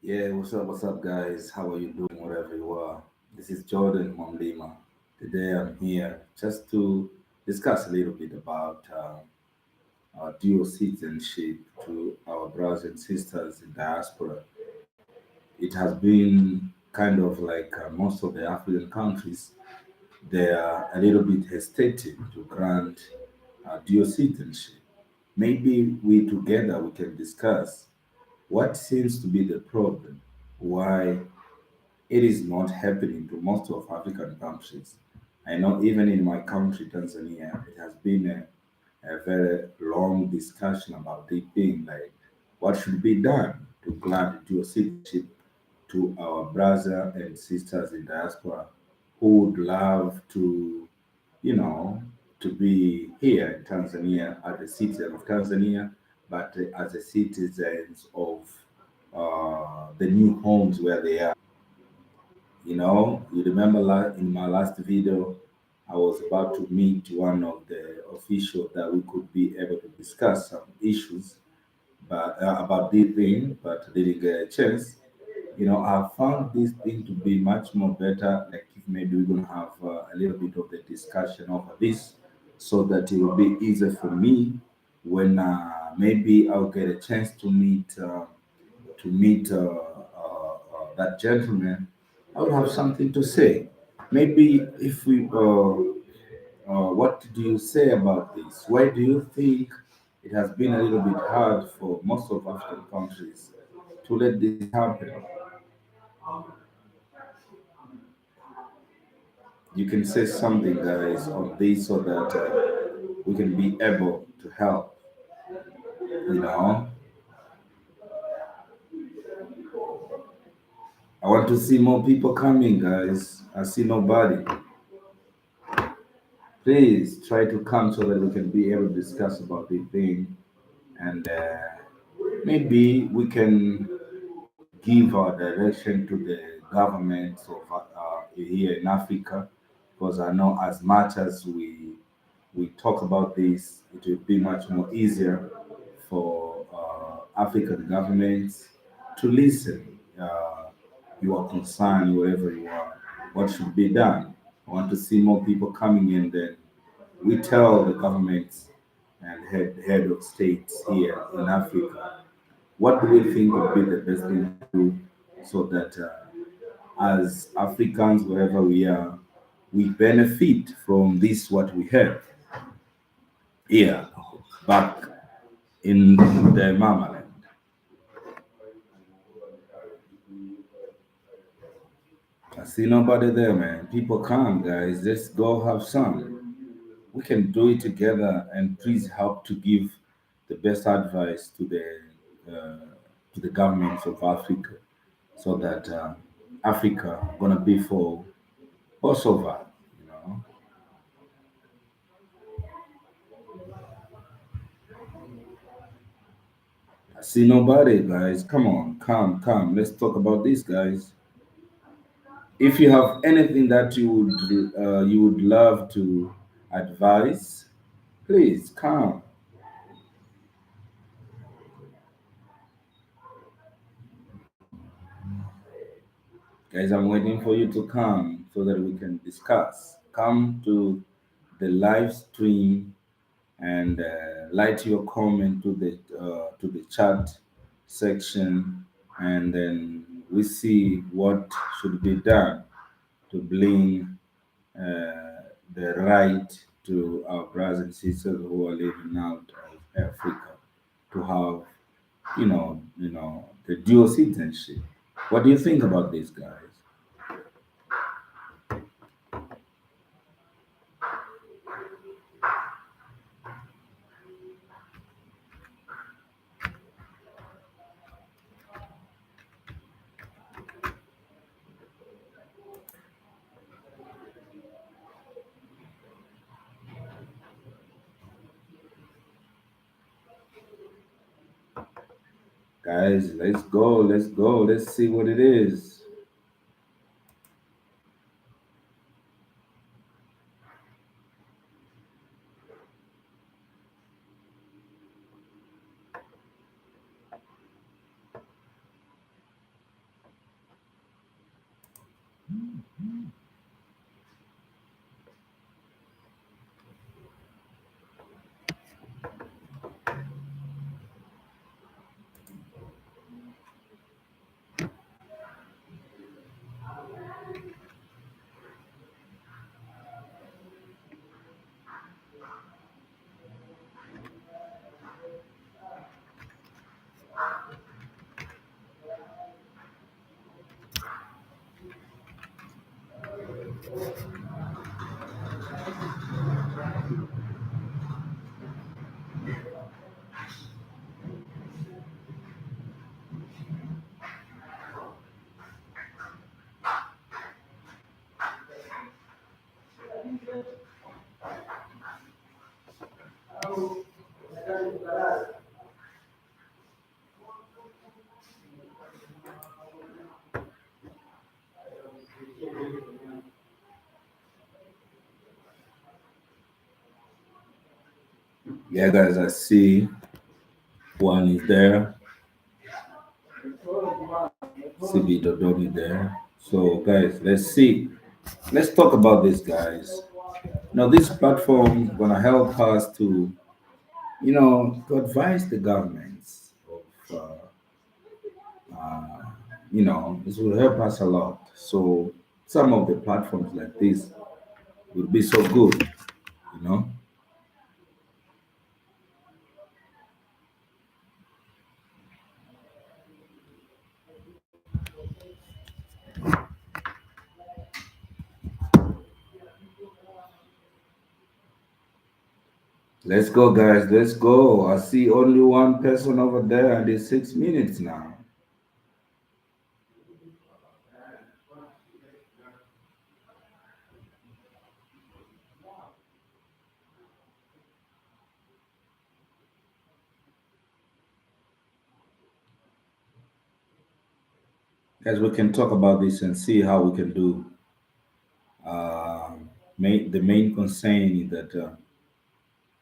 Yeah, what's up, guys? How are you doing, wherever you are? This is Jordan Mwamlima. Today I'm here just to discuss a little bit about dual citizenship to our brothers and sisters in diaspora. It has been kind of like most of the African countries, they are a little bit hesitating to grant dual citizenship. Maybe we together we can discuss what seems to be the problem, why it is not happening to most of African countries. I know even in my country, Tanzania, it has been a very long discussion about it being like what should be done to grant dual citizenship to our brothers and sisters in diaspora who would love to, you know, to be here in Tanzania as a citizen of Tanzania, but as a citizens of the new homes where they are. You remember in my last video, I was about to meet one of the officials that we could be able to discuss some issues but about this thing, but didn't get a chance. I found this thing to be much more better. Like if maybe we're gonna have a little bit of the discussion over this, so that it will be easier for me when maybe I'll get a chance to meet that gentleman. I would have something to say. Maybe if what do you say about this? Why do you think it has been a little bit hard for most of African countries to let this happen? You can say something, guys, on this so that we can be able to help. You know, I want to see more people coming, guys. I see nobody. Please try to come so that we can be able to discuss about the thing, and maybe we can give our direction to the governments of here in Africa, because I know as much as we talk about this, it will be much more easier for African governments to listen. You are concerned wherever you are, what should be done. I want to see more people coming in. Then we tell the governments and head of states here in Africa what do we think would be the best thing to do so that as Africans, wherever we are, we benefit from this what we have here back in the mama land. I see nobody there, man. People come, guys. Let's go have some. We can do it together, and please help to give the best advice uh, to the governments of Africa, so that Africa gonna be for both of us. You know, I see nobody, guys. Come on, come. Let's talk about this, guys. If you have anything that you would love to advise, please come, guys. I'm waiting for you to come so that we can discuss. Come to the live stream and write your comment to the chat section, and then we see what should be done to bring the right to our brothers and sisters who are living out of Africa to have, the dual citizenship. What do you think about this, guys? Guys, let's see what it is. Yeah, guys, I see one is there, CB Dodomi there. So, guys, let's see. Let's talk about this, guys. Now, this platform gonna help us to, to advise the governments of, this will help us a lot. So, some of the platforms like this will be so good, you know. Let's go, guys. Let's go. I see only one person over there, and it's 6 minutes now. Guys, we can talk about this and see how we can do. The main concern is that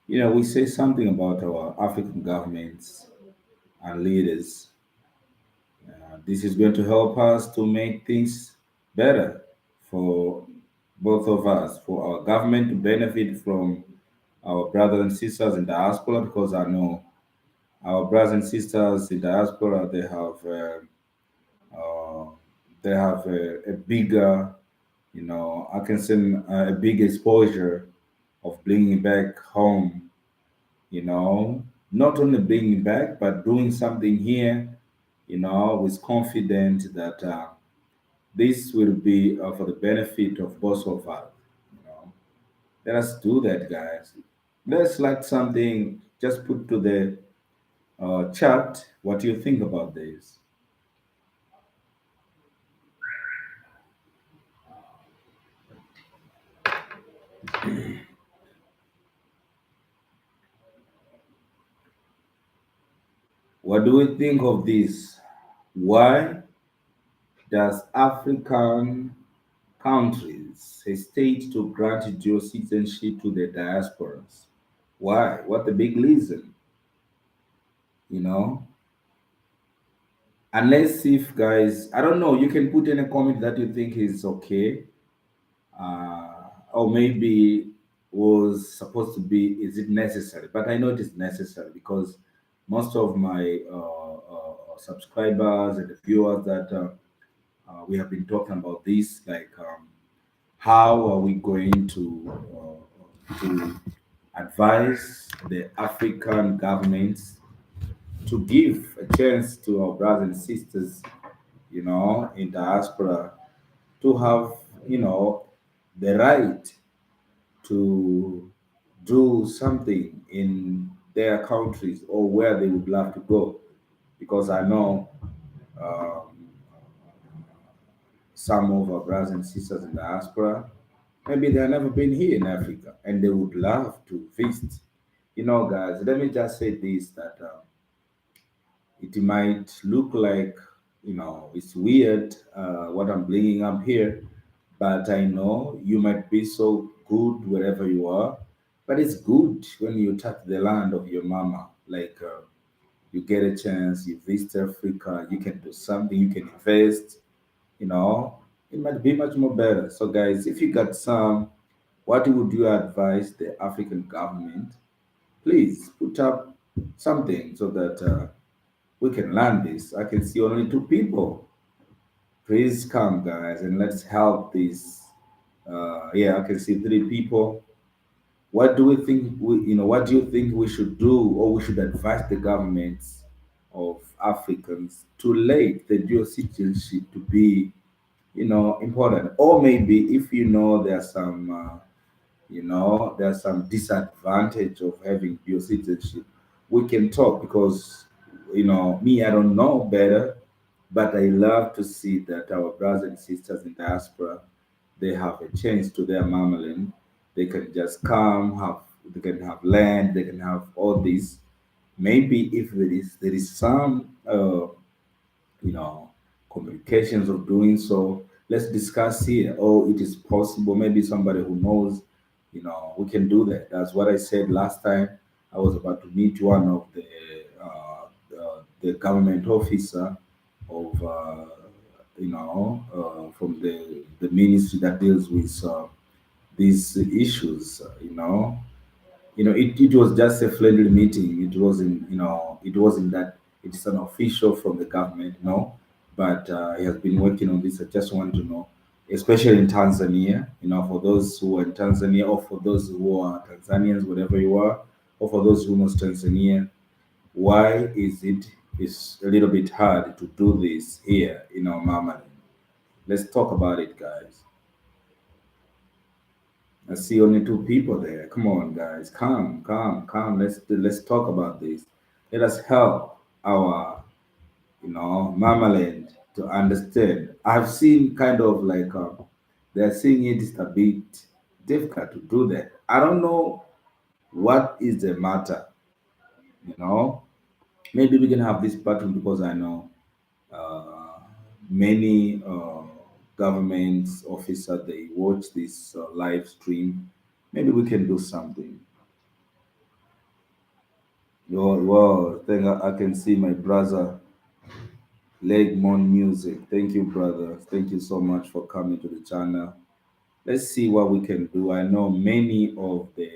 we say something about our African governments and leaders. This is going to help us to make things better for both of us, for our government to benefit from our brothers and sisters in diaspora, because I know our brothers and sisters in diaspora uh, they have a bigger, I can say a big exposure of bringing back home, not only bringing back, but doing something here, with confidence that this will be for the benefit of both of us. You know, let us do that, guys. Let's like something. Just put to the chat what you think about this. What do we think of this? Why does African countries hesitate to grant dual citizenship to the diasporas? Why? What the big reason? You know, unless if guys, I don't know, you can put in a comment that you think is okay, or maybe was supposed to be. Is it necessary? But I know it is necessary because most of my subscribers and the viewers that we have been talking about this, like how are we going to advise the African governments to give a chance to our brothers and sisters, in diaspora to have, the right to do something in their countries or where they would love to go. Because I know um, some of our brothers and sisters in diaspora, maybe they've never been here in Africa and they would love to visit. Guys, let me just say this that it might look like, it's weird what I'm bringing up here, but I know you might be so good wherever you are. But it's good when you touch the land of your mama. Like you get a chance, you visit Africa, you can do something, you can invest, you know, it might be much more better. So, guys, if you got some, what would you advise the African government? Please put up something so that we can learn this. I can see only two people. Please come, guys, and let's help this. Yeah, I can see three people. What do we think? What do you think we should do, or we should advise the governments of Africans to let the dual citizenship to be, important? Or maybe if there's some, there's some disadvantage of having dual citizenship, we can talk because, me, I don't know better, but I love to see that our brothers and sisters in diaspora, they have a chance to their mamaland. They can just come, they can have land, they can have all this. Maybe if there is some you know, communications of doing so. Let's discuss here. Oh, it is possible. Maybe somebody who knows, we can do that. That's what I said last time. I was about to meet one of the government officer of from the ministry that deals with these issues. It was just a friendly meeting. It wasn't that it's an official from the government, no. But he has been working on this. I just want to know, especially in Tanzania, for those who are in Tanzania, or for those who are Tanzanians, whatever you are, or for those who know Tanzania, why it's a little bit hard to do this here in our mama. Let's talk about it, guys. I see only two people there. Come on, guys. Come, come, come. Let's talk about this. Let us help our, Mama Land to understand. I've seen kind of like they're seeing it is a bit difficult to do that. I don't know what is the matter. You know, maybe we can have this pattern because I know uh, many government officers they watch this live stream. Maybe we can do something. Wow, thank I can see my brother Legmon Music. Thank you, brother. Thank you so much for coming to the channel. Let's see what we can do. I know many of the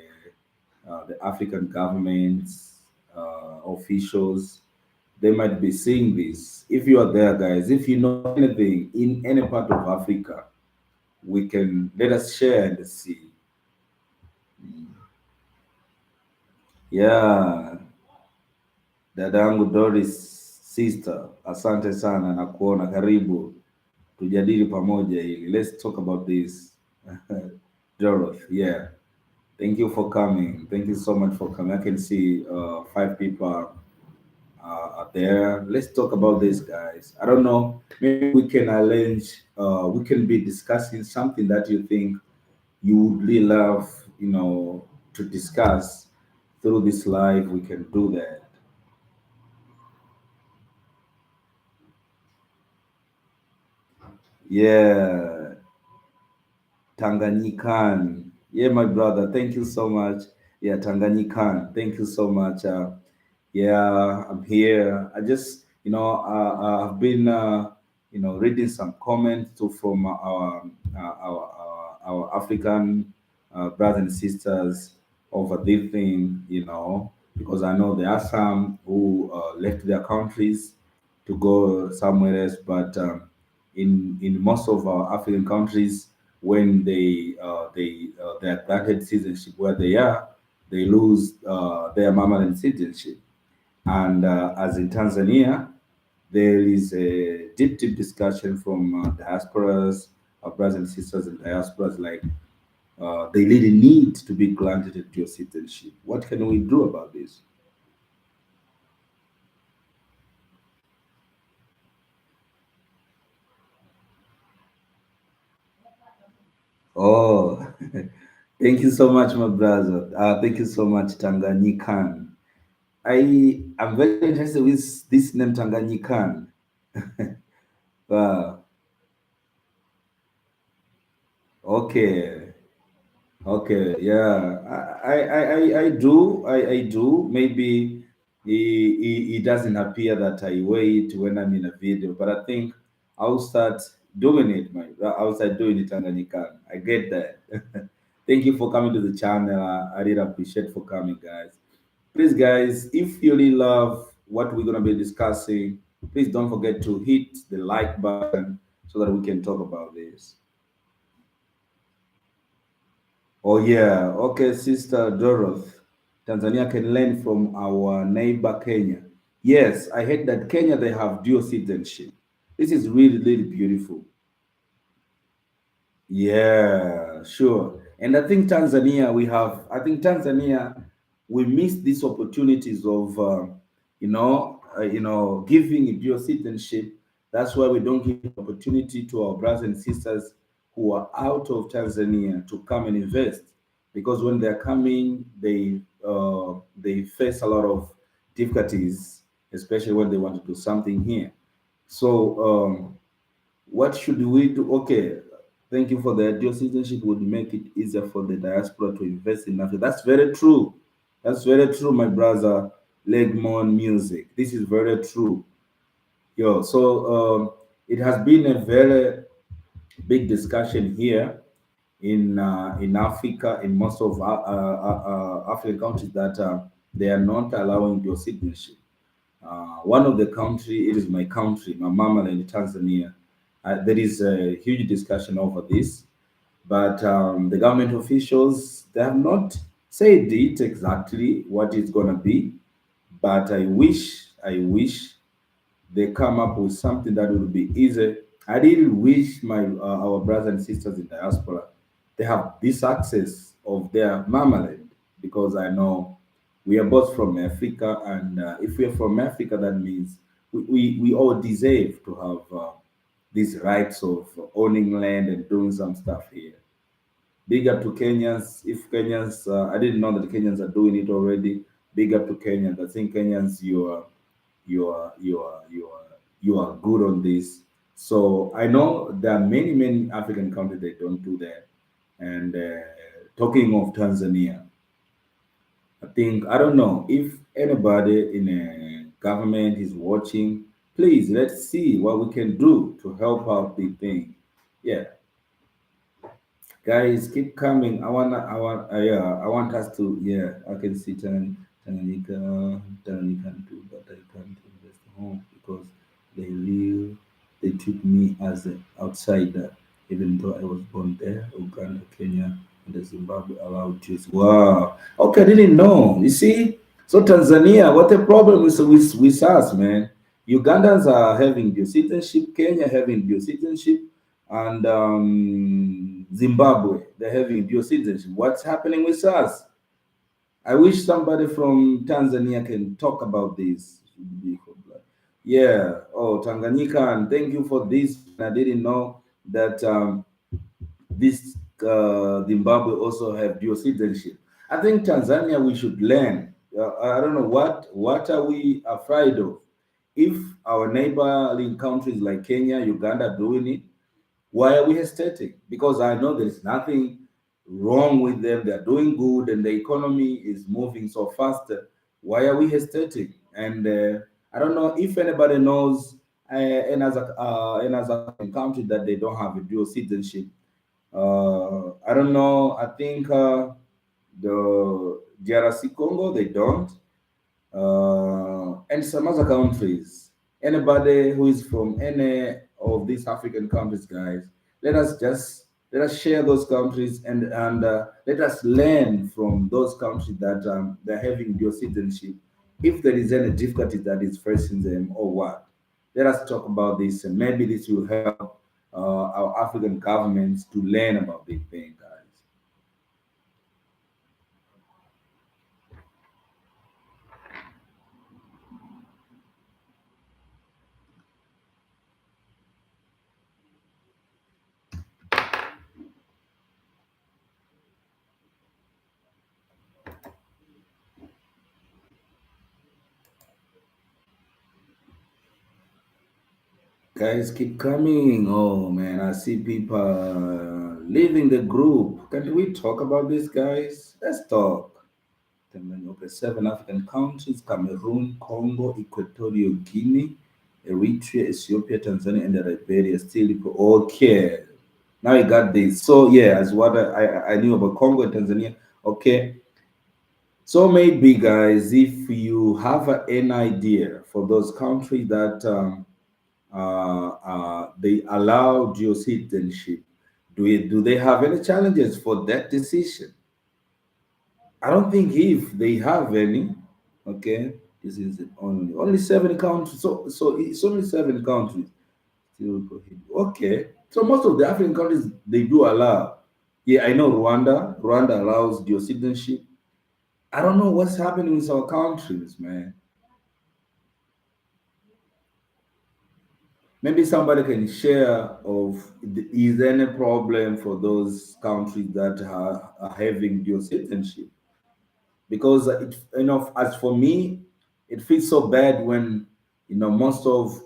African governments officials they might be seeing this. If you are there, guys, if you know anything in any part of Africa, we can let us share and see. Yeah, dadangu Doris sister, asante sana na kuona, karibu tujadili pamoja hili. Let's talk about this. Dorothy, yeah. Thank you for coming. Thank you so much for coming. I can see five people are there. Let's talk about this, guys. I don't know. Maybe we can arrange. We can be discussing something that you think you would really love, to discuss through this live. We can do that. Yeah, Tanganyikan. Yeah, my brother. Thank you so much. Yeah, Tanganyikan. Thank you so much. Yeah, I'm here. I just, I've been, reading some comments too from our African brothers and sisters over this thing, because I know there are some who left their countries to go somewhere else, but in most of our African countries, when they are granted citizenship where they are, they lose their permanent citizenship. And as in Tanzania, there is a deep discussion from diasporas, our brothers and sisters in diasporas, like they really need to be granted a dual citizenship. What can we do about this? Oh, thank you so much, my brother. Thank you so much, Tanganyikan. I'm very interested with this name, Tanganyikan. Wow. Okay. Okay, yeah, I do. Maybe it doesn't appear that I wait when I'm in a video, but I think I'll start doing it, man. I'll start doing it, Tanganyika. I get that. Thank you for coming to the channel. I really appreciate for coming, guys. Please, guys, if you really love what we're gonna be discussing, please don't forget to hit the like button so that we can talk about this. Oh yeah, okay, Sister Doroth. Tanzania can learn from our neighbor Kenya. Yes, I heard that Kenya they have dual citizenship. This is really beautiful. Yeah, sure. And I think Tanzania, we miss these opportunities of, giving dual citizenship. That's why we don't give opportunity to our brothers and sisters who are out of Tanzania to come and invest. Because when they're coming, they face a lot of difficulties, especially when they want to do something here. So, what should we do? Okay, thank you for the dual citizenship would make it easier for the diaspora to invest in Africa. That's very true. That's very true, my brother. Legmon music. This is very true. Yo, so it has been a very big discussion here in Africa, in most of African countries that they are not allowing dual citizenship. One of the country, it is my country, my mama in Tanzania. There is a huge discussion over this, but the government officials they have not said it exactly what it's gonna be. But I wish they come up with something that would be easy. I really wish my our brothers and sisters in diaspora they have this access of their mamaland because I know we are both from Africa, and if we are from Africa, that means we all deserve to have these rights of owning land and doing some stuff here. Big up to Kenyans. If Kenyans, I didn't know that Kenyans are doing it already. Big up to Kenyans. I think Kenyans, you are good on this. So I know there are many African countries that don't do that. And talking of Tanzania, I think I don't know if anybody in a government is watching. Please let's see what we can do to help out the thing. Yeah, guys, keep coming. I want us to, yeah, I can see Tanganyika too, but I can't invest home because they live, they treat me as an outsider, even though I was born there, Uganda, Kenya, and the Zimbabwe allowed Jews. Wow. Okay, I didn't know. You see? So Tanzania, what the problem with us, man? Ugandans are having dual citizenship, Kenya having dual citizenship, and Zimbabwe, they're having dual citizenship. What's happening with us? I wish somebody from Tanzania can talk about this. Yeah. Oh, Tanganyika, and thank you for this. I didn't know that this Zimbabwe also have dual citizenship. I think Tanzania we should learn. I don't know what are we afraid of. If our neighboring countries like Kenya, Uganda doing it, why are we hesitating? Because I know there is nothing wrong with them. They're doing good and the economy is moving so fast. Why are we hesitating? And I don't know if anybody knows another country that they don't have a dual citizenship. I don't know. I think the DRC Congo, they don't and some other countries. Anybody who is from any of these African countries, guys, let us share those countries and let us learn from those countries that they're having dual citizenship. If there is any difficulty that is facing them or what, let us talk about this, and maybe this will help our African governments to learn about this thing, guys. Guys, keep coming. Oh man, I see people leaving the group. Can we talk about this, guys? Let's talk. Okay, 7 African countries: Cameroon, Congo, Equatorial Guinea, Eritrea, Ethiopia, Tanzania, and Liberia. Still, okay. Now I got this. So yeah, as what I knew about Congo and Tanzania. Okay, so maybe guys, if you have an idea for those countries that they allow geocitizenship. Do they have any challenges for that decision? I don't think if they have any. Okay, this is only 7 countries. So it's only 7 countries still prohibit. Okay, so most of the African countries they do allow. Yeah, I know Rwanda. Rwanda allows geocitizenship. I don't know what's happening with our countries, man. Maybe somebody can share of is there any problem for those countries that are having dual citizenship? Because as for me, it feels so bad when most of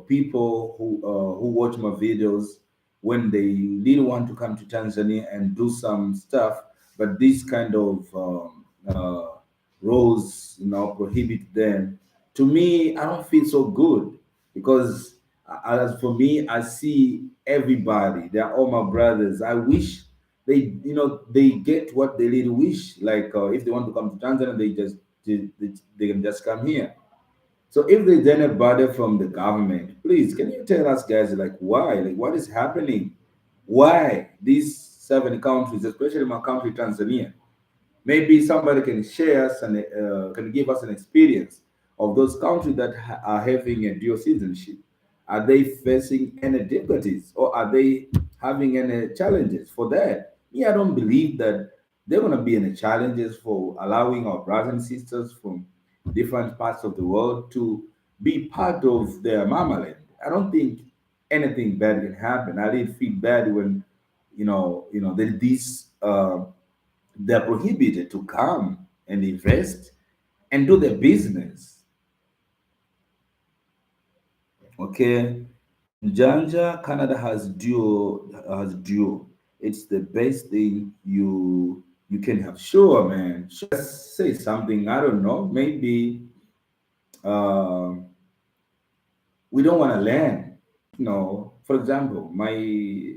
people who watch my videos when they really want to come to Tanzania and do some stuff, but this kind of uh, laws, prohibit them. To me, I don't feel so good because, as for me, I see everybody. They're all my brothers. I wish they get what they really wish. Like if they want to come to Tanzania, they can just come here. So if there's anybody from the government, please can you tell us guys like why? Like what is happening? Why these 7 countries, especially my country Tanzania? Maybe somebody can share us and can give us an experience of those countries that are having a dual citizenship. Are they facing any difficulties or are they having any challenges for that? Me, I don't believe that there are going to be any challenges for allowing our brothers and sisters from different parts of the world to be part of their mama land. I don't think anything bad can happen. I did feel bad when, these they're prohibited to come and invest and do their business. Okay, Janja, Canada has duo. It's the best thing you can have. Sure, man. Just say something. I don't know. Maybe um we don't want to learn. For example, my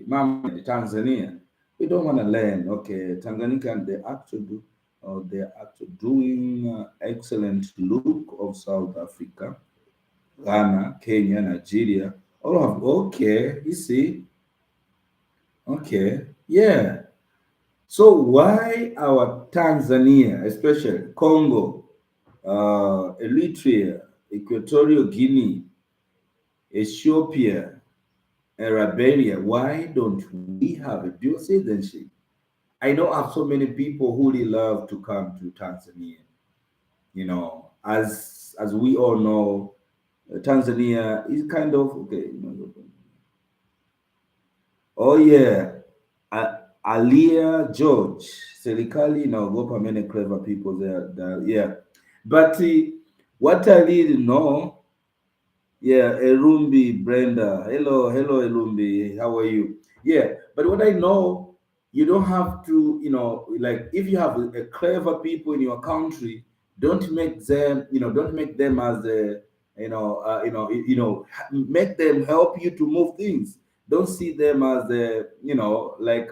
mom in Tanzania, we don't want to learn. Okay, Tanganyika, they're actually doing excellent look of South Africa, Ghana, Kenya, Nigeria. All of okay, you see, okay, yeah. So why our Tanzania, especially Congo, Eritrea, Equatorial Guinea, Ethiopia, Arabia, why don't we have a dual citizenship? I know of so many people who really love to come to Tanzania. As we all know, Tanzania is kind of okay. Oh yeah, Alia George, serikali inaogopa many clever people there. Yeah, but what I really know. Yeah, Erumbi, Brenda. Hello, Erumbi. How are you? Yeah, but what I know, you don't have to, like if you have a clever people in your country, don't make them as a, make them help you to move things. Don't see them as the, like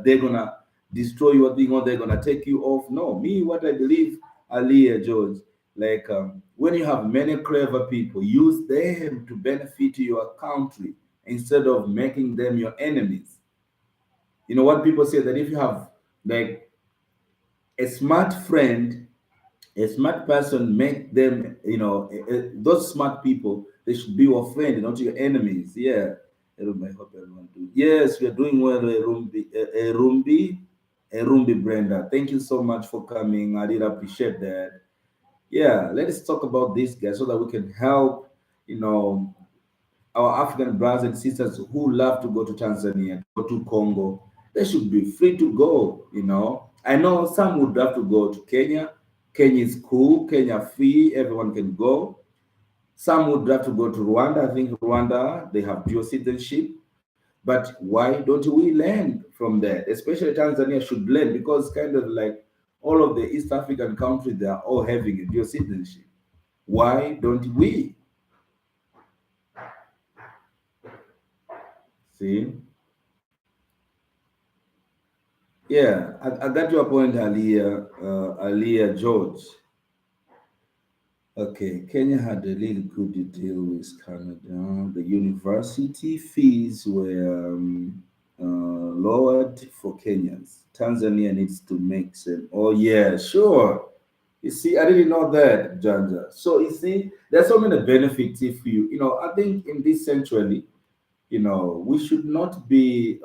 they're gonna destroy your thing or they're gonna take you off. No, me, what I believe, Ali George. Like when you have many clever people, use them to benefit your country instead of making them your enemies. You know what people say that if you have like a smart friend, a smart person, make them, those smart people, they should be your friend, not your enemies. Yeah. I hope everyone do. Yes, we are doing well, Rumbi Brenda. Thank you so much for coming. I did appreciate that. Yeah, let's talk about this guy so that we can help, you know, our African brothers and sisters who love to go to Tanzania, go to Congo. They should be free to go. I know some would have to go to Kenya. Kenya is cool, Kenya free, everyone can go. Some would have to go to Rwanda. I think Rwanda, they have dual citizenship. But why don't we learn from that? Especially Tanzania should learn because kind of like all of the East African countries, they are all having a dual citizenship. Why don't we? See? Yeah, I got your point, Aliyah George. Okay, Kenya had a really good deal with Canada. The university fees were lowered for Kenyans. Tanzania needs to make some. Oh, yeah, sure. You see, I didn't know that, Janja. So, you see, there's so many benefits if I think in this century, we should not be,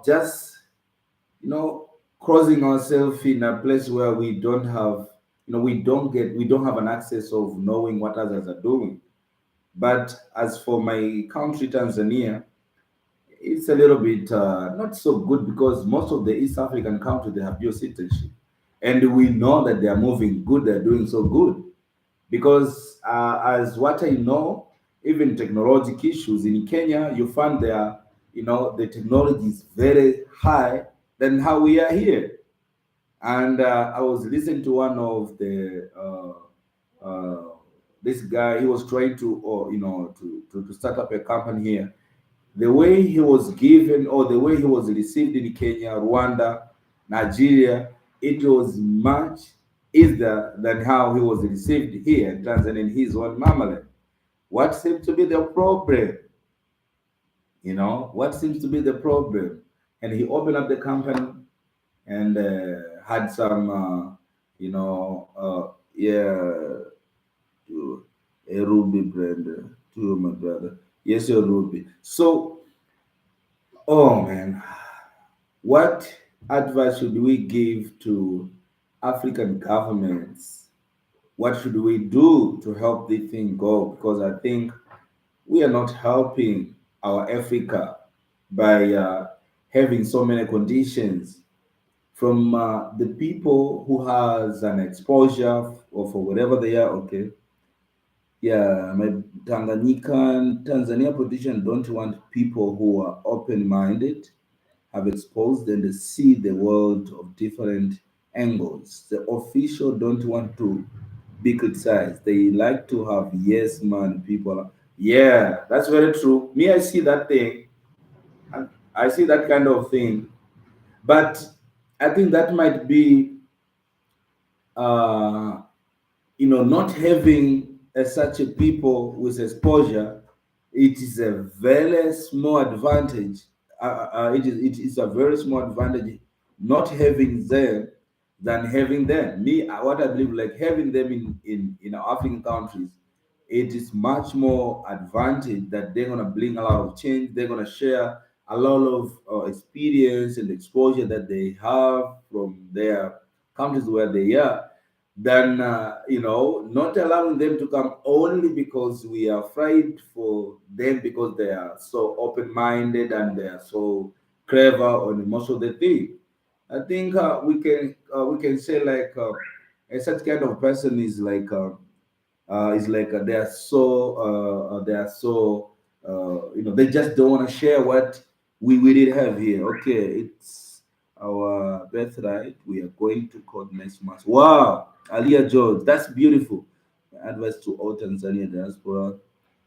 just you know, crossing ourselves in a place where we don't have, we don't have an access of knowing what others are doing. But as for my country, Tanzania, it's a little bit not so good because most of the East African countries they have dual citizenship, and we know that they are moving good. They're doing so good because as what I know, even technological issues in Kenya, you find there, the technology is very high than how we are here. And I was listening to one of the this guy. He was trying to, or to start up a company here. The way he was given, or the way he was received in Kenya, Rwanda, Nigeria, it was much easier than how he was received here in Tanzania in his own mamaland. What seems to be the problem? What seems to be the problem? And he opened up the company and had some, yeah, a Ruby brand to my brother. Yes, your Ruby. So, oh man, what advice should we give to African governments? What should we do to help this thing go? Because I think we are not helping our Africa by having so many conditions from the people who has an exposure or for whatever they are. Okay, yeah, my Tanzania politicians don't want people who are open-minded, have exposed and see the world of different angles. The official don't want to be criticized. They like to have yes man people. Yeah, that's very true. Me, I see that thing. I see that kind of thing. But I think that might be uh, not having such a people with exposure, it is a very small advantage. It is a very small advantage not having them than having them. Me, what I believe, like having them in our African countries, it is much more advantage that they're gonna bring a lot of change. They're gonna share a lot of experience and exposure that they have from their countries where they are, than not allowing them to come only because we are afraid for them, because they are so open-minded and they are so clever on most of the thing. I think we can say like a such kind of person is like they are so they just don't want to share what we did have here. Okay, it's our birthright. We are going to court next month. Wow, Alia George, that's beautiful. My advice to all Tanzania diaspora: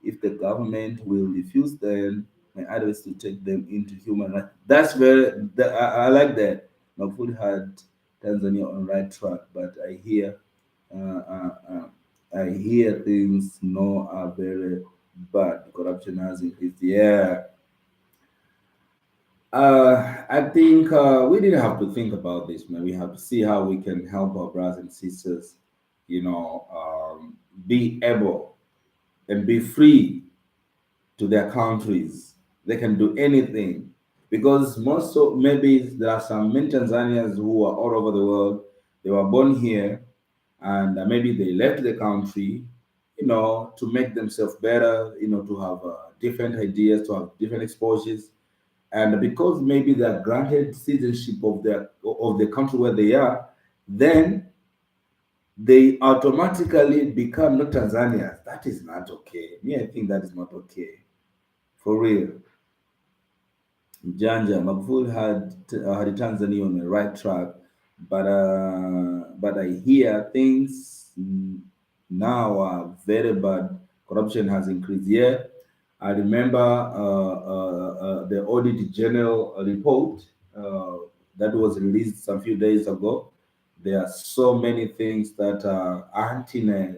if the government will refuse them, my advice to take them into human rights. That's I like that. Magufuli had Tanzania on right track, but uh, uh, uh, I hear things no are very bad. Corruption has increased. Yeah. I think we didn't have to think about this, man. We have to see how we can help our brothers and sisters, be able and be free to their countries. They can do anything because most of maybe there are some many Tanzanians who are all over the world. They were born here and maybe they left the country, to make themselves better, to have different ideas, to have different exposures. And because maybe they are granted citizenship of the country where they are, then they automatically become not Tanzanians. That is not okay. Me, I think that is not okay. For real. Janja Magufuli had Tanzania on the right track, but I hear things now are very bad. Corruption has increased. Yeah, I remember the Audit General report that was released some few days ago. There are so many things that aren't in a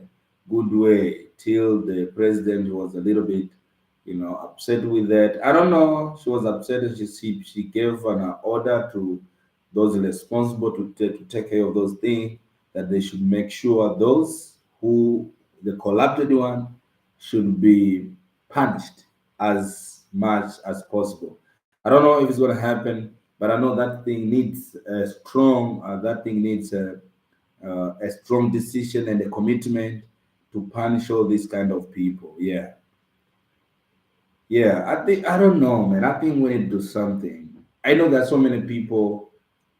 good way. Till the president was a little bit upset with that. I don't know. She was upset and she gave an order to those responsible to take care of those things, that they should make sure those who the corrupted one should be punished as much as possible. I don't know if it's going to happen, but I know that thing needs a strong decision and a commitment to punish all these kind of people. Yeah. Yeah, I don't know, man. I think we need to do something. I know there's so many people,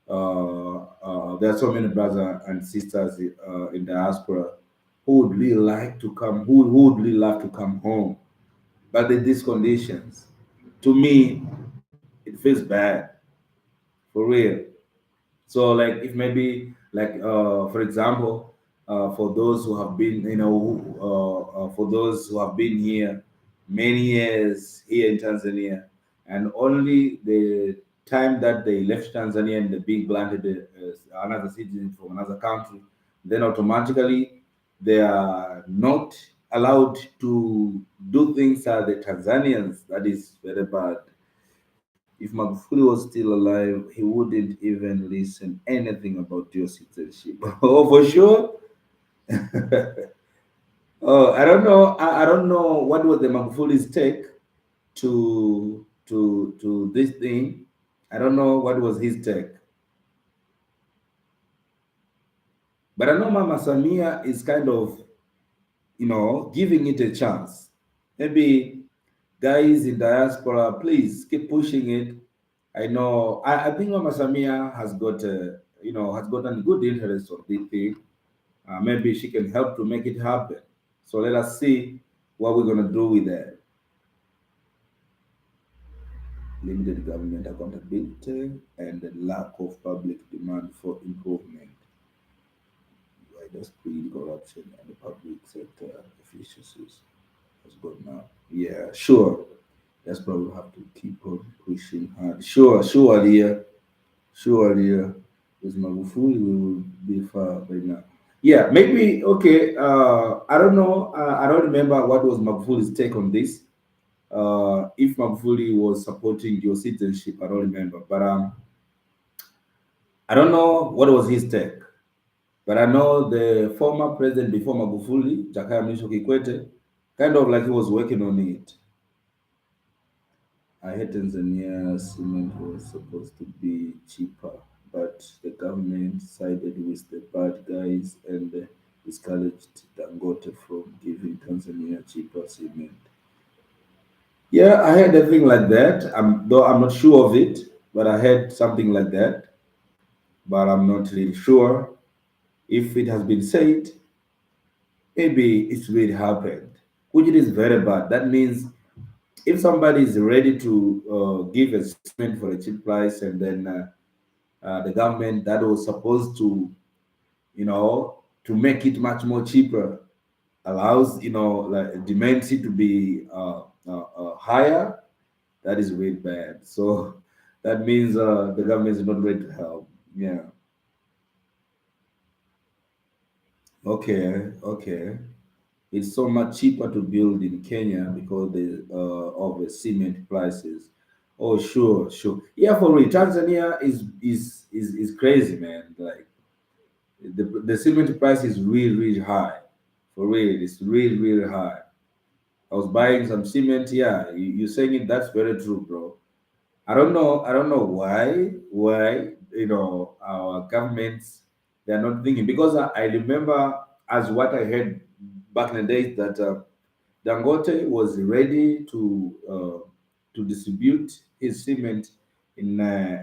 there are so many brothers and sisters in diaspora who would really like to come, who would really love to come home, but in these conditions, to me, it feels bad, for real. So like if maybe like for example, for those who have been, for those who have been here many years here in Tanzania, and only the time that they left Tanzania and they being granted another citizen from another country, then automatically they are not allowed to do things as the Tanzanians. That is very bad. If Magufuli was still alive, he wouldn't even listen anything about your citizenship. Oh, for sure. Oh, I don't know. I don't know what was the Magufuli's take to this thing. I don't know what was his take, but I know Mama Samia is kind of, giving it a chance. Maybe guys in diaspora, please keep pushing it. I know. I think Mama Samia has got, has gotten good interest on this thing. Maybe she can help to make it happen. So let us see what we're gonna do with that. Limited government accountability and the lack of public demand for improvement. Widespread corruption and the public sector efficiencies has got now. Yeah, sure. That's why we have to keep on pushing hard. Sure, dear. Sure, dear. With Magufuli, we will be far by now. Yeah, maybe, okay. I don't know. I don't remember what was Magufuli's take on this. If Magufuli was supporting your citizenship, I don't remember. But I don't know what was his take. But I know the former president before Magufuli, Jakaya Mrisho Kikwete, kind of like he was working on it. I heard Tanzania cement was supposed to be cheaper, but the government sided with the bad guys and discouraged Dangote from giving Tanzania cheaper cement. Yeah, I heard a thing like that. Though I'm not sure of it, but I heard something like that. But I'm not really sure if it has been said. Maybe it's really happened, which is very bad. That means if somebody is ready to give a cement for a cheap price, and then the government that was supposed to, to make it much more cheaper, allows, like demands it to be higher, that is really bad. So that means the government is not ready to help. Yeah. Okay. It's so much cheaper to build in Kenya because of the cement prices. Oh, sure. Yeah, for real, Tanzania is crazy, man. Like the cement price is really high. For real, it's really high. I was buying some cement. Yeah, you're saying it. That's very true, bro. I don't know why our governments, they are not thinking, because I remember as what I heard back in the days that Dangote was ready to distribute his cement in a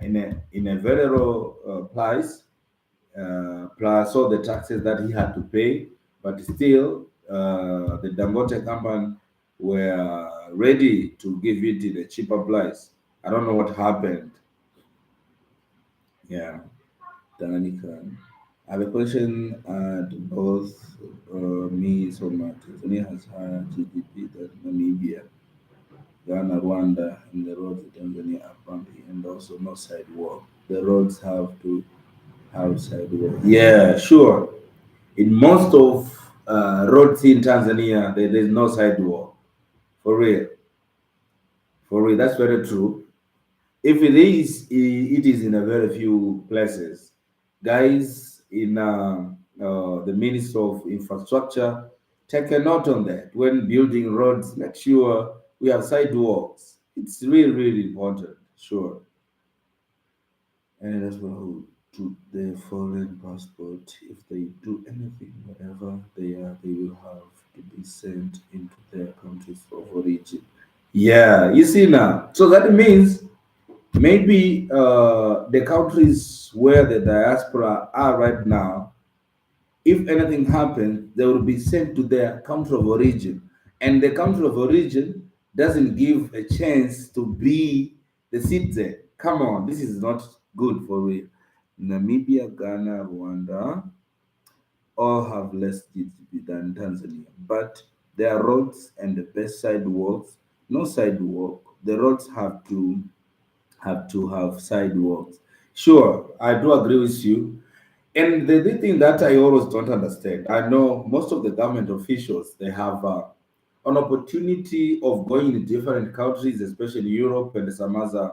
very low price, plus all the taxes that he had to pay, but still the Dangote company were ready to give it in a cheaper price. I don't know what happened. Yeah, Tanganyika. I have a question to both me so much. Tanzania has higher GDP than Namibia, Ghana, Rwanda, and the roads in Tanzania are bumpy and also no sidewalk. The roads have to have sidewalk. Yeah, sure. In most of roads in Tanzania, there's no sidewalk. For real. For real. That's very true. If it is, it is in a very few places. Guys in the Ministry of Infrastructure, take a note on that. When building roads, make sure we have sidewalks. It's really important. Sure. And that's what who to their foreign passport. If they do anything, whatever they are, they will have to be sent into their countries of origin. Yeah, you see now. So that means maybe the countries where the diaspora are right now, if anything happens, they will be sent to their country of origin. And the country of origin doesn't give a chance to be the citizen. Come on, this is not good for real. Namibia, Ghana, Rwanda all have less GDP than Tanzania, but their roads and the best sidewalks, no sidewalk. The roads have to have sidewalks. Sure, I do agree with you. And the thing that I always don't understand, I know most of the government officials, they have an opportunity of going in different countries, especially Europe and some other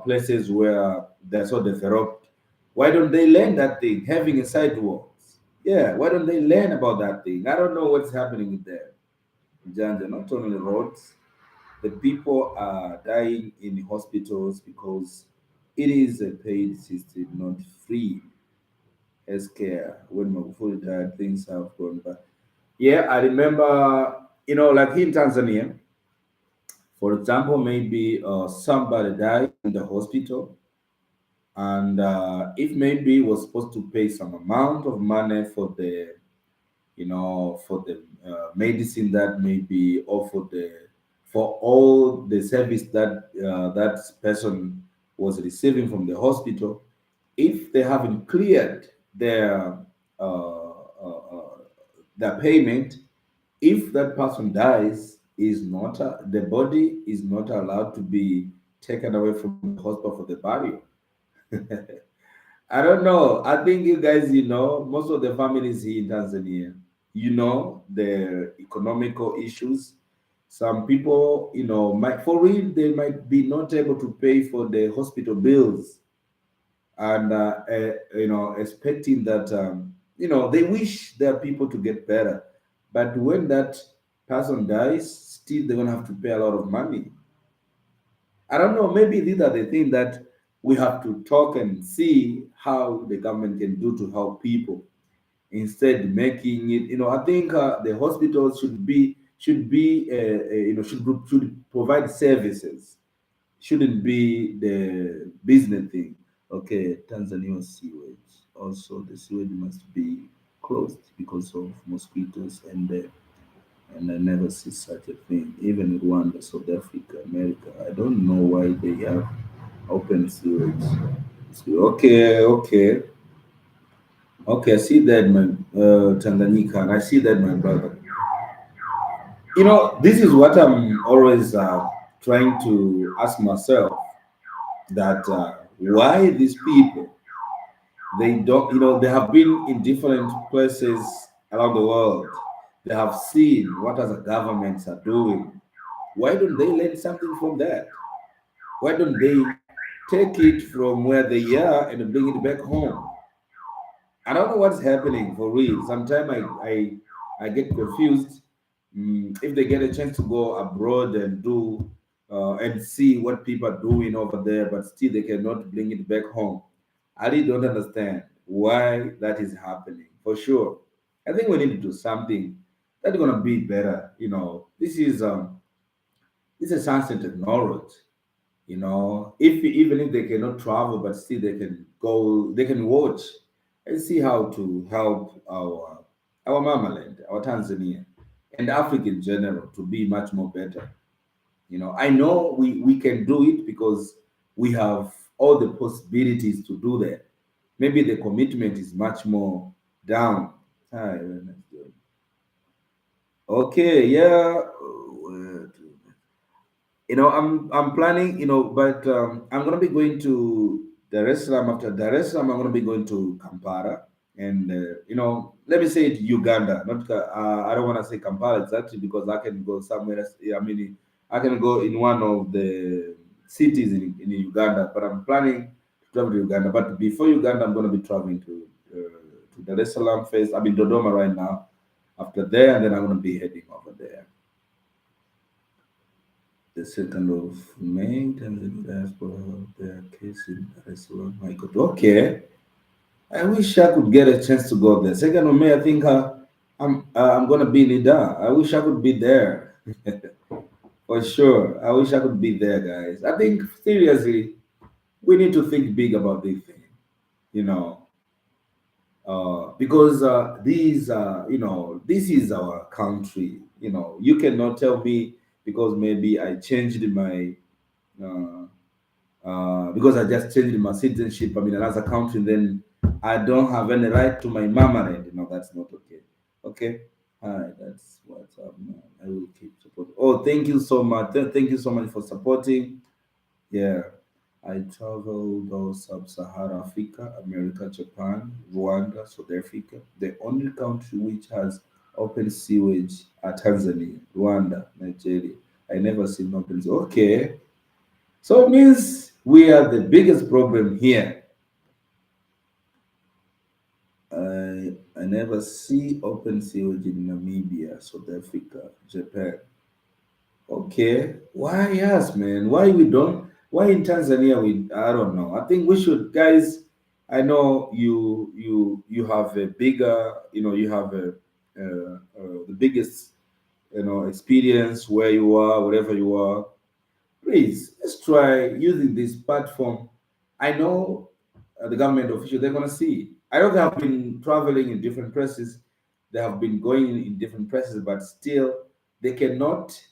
places where they're so developed. Why don't they learn that thing, having a sidewalks? Yeah, why don't they learn about that thing? I don't know what's happening with them. Janja, not only roads, the people are dying in hospitals because it is a paid system, not free healthcare. When Magufuli died, things have gone back. Yeah, I remember, like in Tanzania, for example, maybe somebody died in the hospital, and if maybe was supposed to pay some amount of money for the, for the medicine that maybe, or for all the service that that person was receiving from the hospital, if they haven't cleared their the payment, if that person dies, is not the body is not allowed to be taken away from the hospital for the burial. I don't know. I think you guys, most of the families here in Tanzania, the economical issues. Some people, might for real, they might be not able to pay for the hospital bills, and expecting that they wish their people to get better, but when that person dies, still they're gonna have to pay a lot of money. I don't know, maybe these are the things that we have to talk and see how the government can do to help people, instead making it, I think the hospitals should be should provide services, shouldn't be the business thing. Okay, Tanzania sewage. Also, the sewage must be closed because of mosquitoes, and I never see such a thing. Even Rwanda, South Africa, America, I don't know why they have open sewage. Okay, okay, okay. I see that, my Tanganyika, and I see that, my brother. This is what I'm always trying to ask myself, that why these people, they don't, they have been in different places around the world, they have seen what other governments are doing. Why don't they learn something from that? Why don't they take it from where they are and bring it back home? I don't know what's happening for real. Sometimes I get confused. If they get a chance to go abroad and do and see what people are doing over there, but still they cannot bring it back home. I really don't understand why that is happening. For sure, I think we need to do something that's gonna be better. This is something technology. If even if they cannot travel, but still they can go, they can watch and see how to help our mamaland, our Tanzania, and Africa in general to be much more better. I know we can do it because we have all the possibilities to do that. Maybe the commitment is much more down. Hi, okay, yeah. I'm planning, but I'm gonna be going to Dar es Salaam. After Dar es Salaam, I'm gonna be going to Kampala, and let me say it Uganda. Not I don't want to say Kampala exactly because I can go somewhere else. Yeah, I mean, I can go in one of the cities in Uganda, but I'm planning to travel to Uganda. But before Uganda, I'm gonna be traveling to Dar es Salaam first. I'm in Dodoma right now. After there, and then I'm gonna be heading over there. The 2nd of May, Tanzania Diaspora held their case in Dar es Salaam High Court. Okay. I wish I could get a chance to go there. 2nd of May, I think I'm gonna be in Ida. I wish I could be there. For sure. I wish I could be there, guys. I think seriously, we need to think big about this thing, you know, because this is our country. You cannot tell me because maybe I changed my uh, because I just changed my citizenship. I'm in another country, then I don't have any right to my mama land. No, that's not okay. Okay. Hi, that's what's up, man. I will keep supporting. Oh, thank you so much. Thank you so much for supporting. Yeah. I traveled to Sub-Saharan Africa, America, Japan, Rwanda, South Africa. The only country which has open sewage are Tanzania, Rwanda, Nigeria. I never seen open sewage. Okay. So it means we are the biggest problem here. I never see open sewage in Namibia, South Africa, Japan. Okay, why yes, man? Why we don't? Why in Tanzania we? I don't know. I think we should, guys. I know you have a bigger, you have the biggest, experience where you are, wherever you are. Please, let's try using this platform. I know the government officials, they're going to see. I know they have been traveling in different places, they have been going in different places, but still, they cannot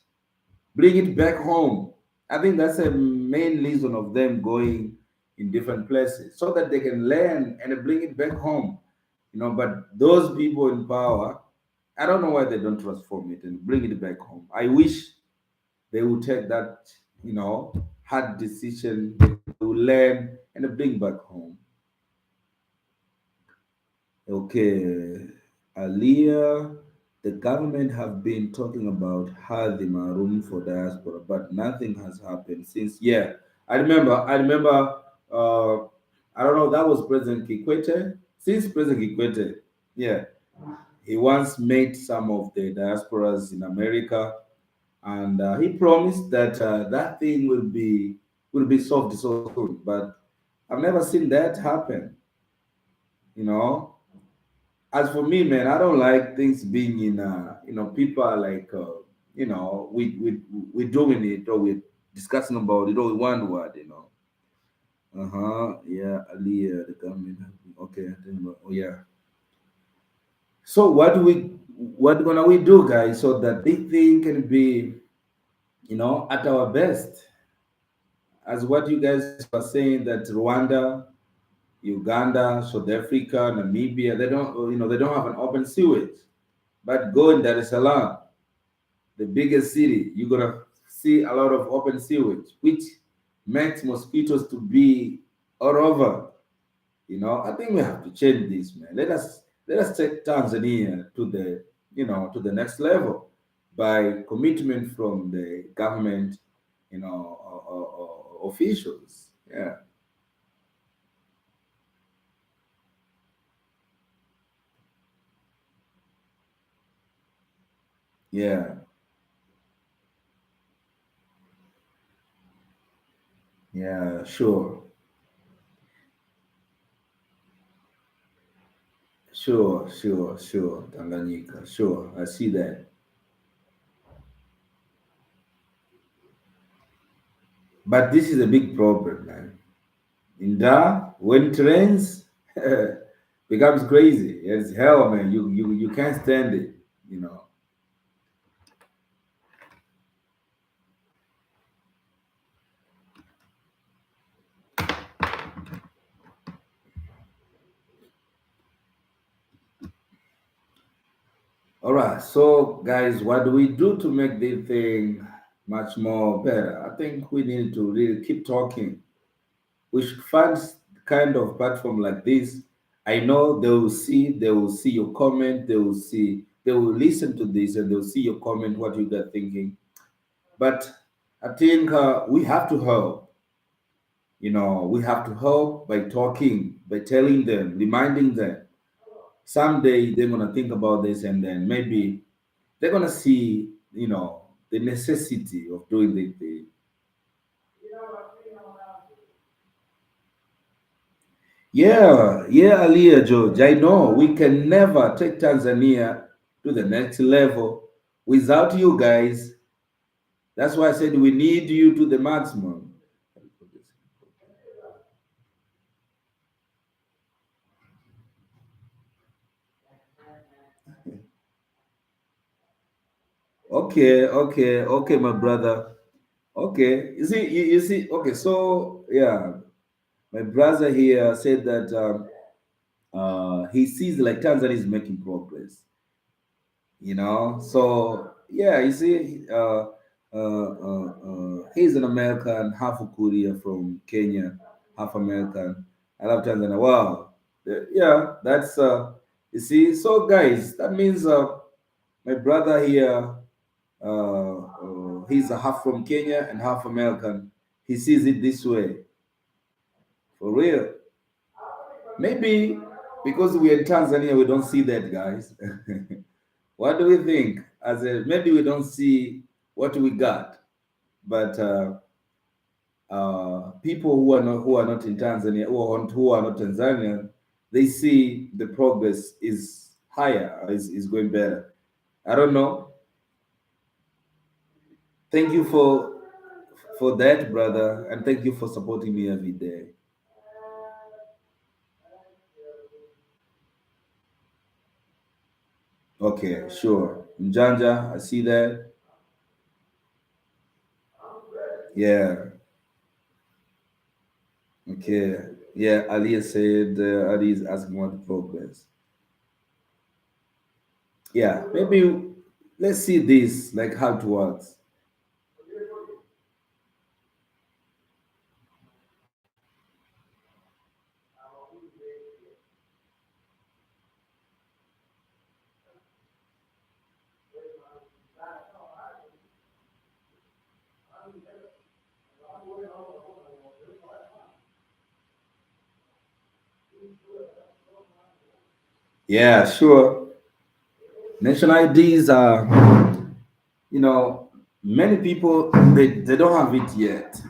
bring it back home. I think that's a main reason of them going in different places so that they can learn and bring it back home. But those people in power, I don't know why they don't transform it and bring it back home. I wish they will take that, hard decision, they will learn and bring back home. Okay, earlier the government have been talking about Hadima room for diaspora, but nothing has happened since. Yeah, I remember. Uh, I don't know. That was President Kikwete. Since President Kikwete, yeah, he once met some of the diasporas in America, and he promised that that thing will be solved so soon. But I've never seen that happen. You know, as for me, man, I don't like things being in. People are like, we're doing it or we're discussing about it or one word. Yeah, Ali, the government. Okay, I think oh yeah. So what gonna we do, guys, so that this thing can be, at our best? As what you guys were saying that Rwanda, Uganda, South Africa, Namibia, they don't have an open sewage. But go in Dar es Salaam, the biggest city, you're gonna see a lot of open sewage, which makes mosquitoes to be all over. I think we have to change this, man. Let us take Tanzania to the next level by commitment from the government, officials. Yeah, yeah, yeah. Sure, sure, sure, sure. Tanganyika, sure. I see that. But this is a big problem, man. In Dar, when it rains, becomes crazy. It's hell, man. You can't stand it. You know. All right. So, guys, what do we do to make this thing much more better? I think we need to really keep talking. We should find kind of platform like this. I know they will see your comment, they will listen to this and they'll see your comment, what you got thinking. But I think we have to help. We have to help by talking, by telling them, reminding them. Someday they're gonna think about this, and then maybe they're gonna see, the necessity of doing the. Yeah, yeah, Aliyah George. I know we can never take Tanzania to the next level without you guys. That's why I said we need you to the maximum. Okay, okay, okay, my brother. Okay, you see. Okay, so yeah, my brother here said that he sees like Tanzania is making progress. So yeah, you see, he's an American, half a Korea from Kenya, half American. I love Tanzania. Wow. Yeah, that's you see. So guys, that means my brother here, he's a half from Kenya and half American. He sees it this way, for real. Maybe because we're in Tanzania, we don't see that, guys. What do we think? As a, maybe we don't see what we got, but people who are not in Tanzania, who are not Tanzanian, they see the progress is higher, is going better. I don't know. Thank you for that, brother, and thank you for supporting me every day. Okay, sure. Njanja, I see that. Yeah. Okay. Yeah, Ali said Ali is asking what the progress. Yeah, maybe let's see this like how it works. Yeah, sure. National IDs are, you know, many people they don't have it yet.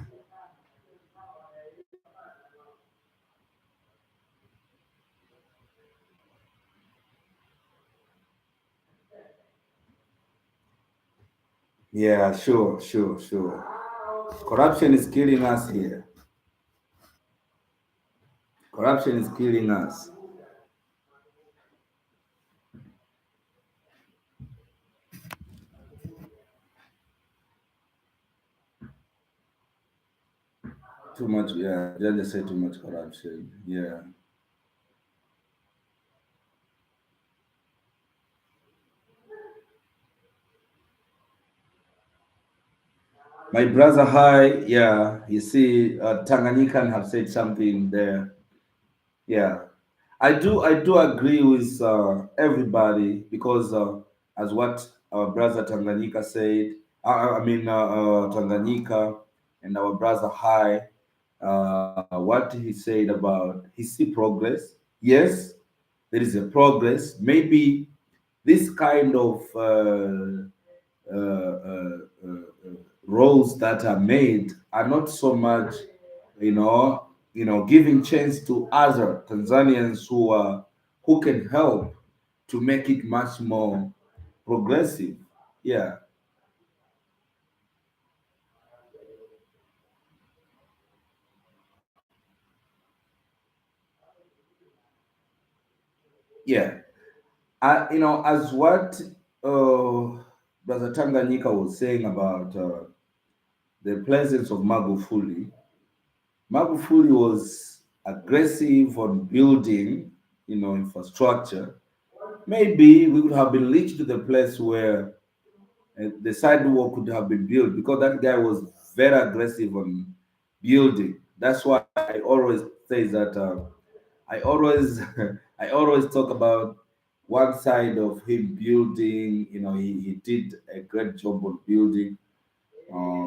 Yeah, sure, sure, sure. Corruption is killing us here. Corruption is killing us. Too much, yeah. Just say too much corruption. Yeah. My brother, hi. Yeah, you see, Tanganyikan have said something there. Yeah, I do agree with everybody because as what our brother Tanganyika said, I mean Tanganyika and our brother Hai, what he said about he see progress. Yes, there is a progress. Maybe this kind of roles that are made are not so much, giving chance to other Tanzanians who can help to make it much more progressive. Yeah, yeah. As what Brother Tanganyika was saying about the presence of Magufuli. Magufuli was aggressive on building, infrastructure. Maybe we could have been reached to the place where the sidewalk could have been built because that guy was very aggressive on building. That's why I always say that I always I always talk about one side of him building. He did a great job on building.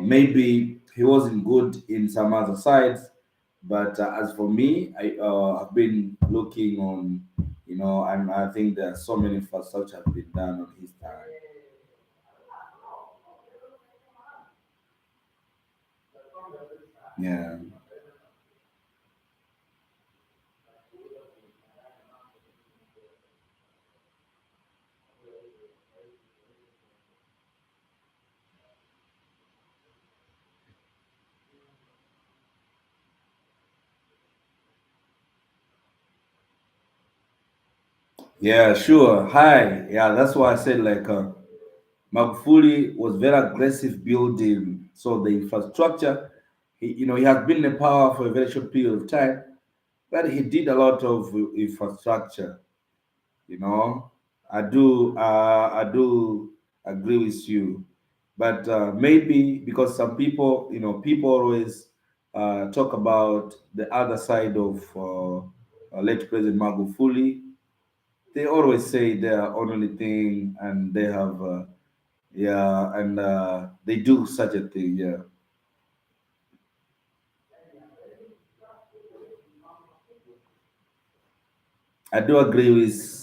Maybe he wasn't good in some other sides, but as for me, I have been looking on, and I think there are so many infrastructure have been done on his time. Yeah, yeah, sure. Hi, yeah, that's why I said like Magufuli was very aggressive building, so the infrastructure. He has been in power for a very short period of time, but he did a lot of infrastructure. You know, I do agree with you, but maybe because some people, people always talk about the other side of late President Magufuli. They always say they are only thing, and they have, yeah, and they do such a thing, yeah. I do agree with,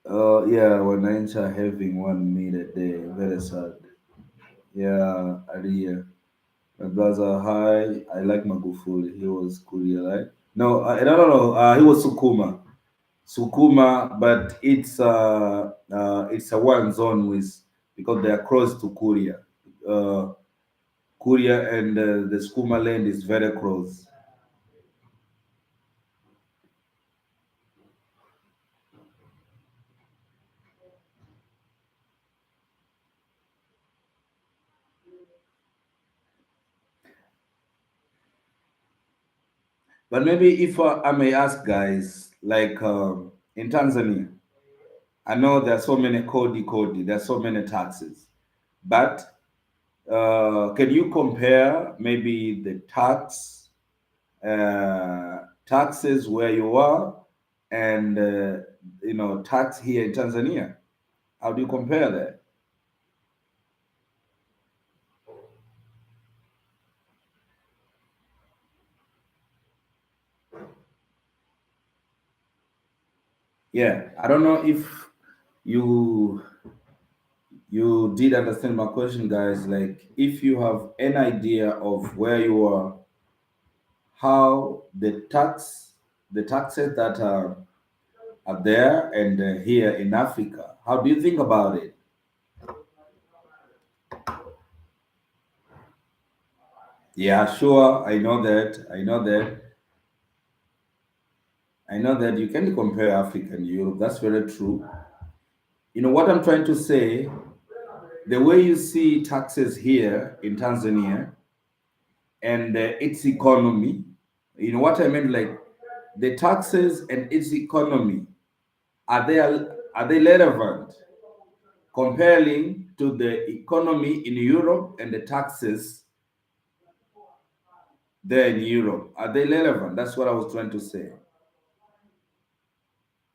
yeah, when I enter having 1 meal a day, very sad. Yeah, I my brother, hi. I like Magufuli. He was Kuria, right? No, no. He was Sukuma. Sukuma, but it's a one zone with, because they are close to Kuria. Uh, Kuria and the Sukuma land is very close. But maybe if I may ask, guys, like in Tanzania, I know there are so many kodi, there are so many taxes, but can you compare maybe the taxes where you are and tax here in Tanzania? How do you compare that? Yeah, I don't know if you you did understand my question, guys. Like, if you have an idea of where you are, how the taxes that are there and here in Africa, how do you think about it? Yeah, sure. I know that you can compare Africa and Europe. That's very true. You know what I'm trying to say? The way you see taxes here in Tanzania and its economy, you know what I mean? Like, the taxes and its economy, are they are they relevant comparing to the economy in Europe and the taxes there in Europe? Are they relevant? That's what I was trying to say.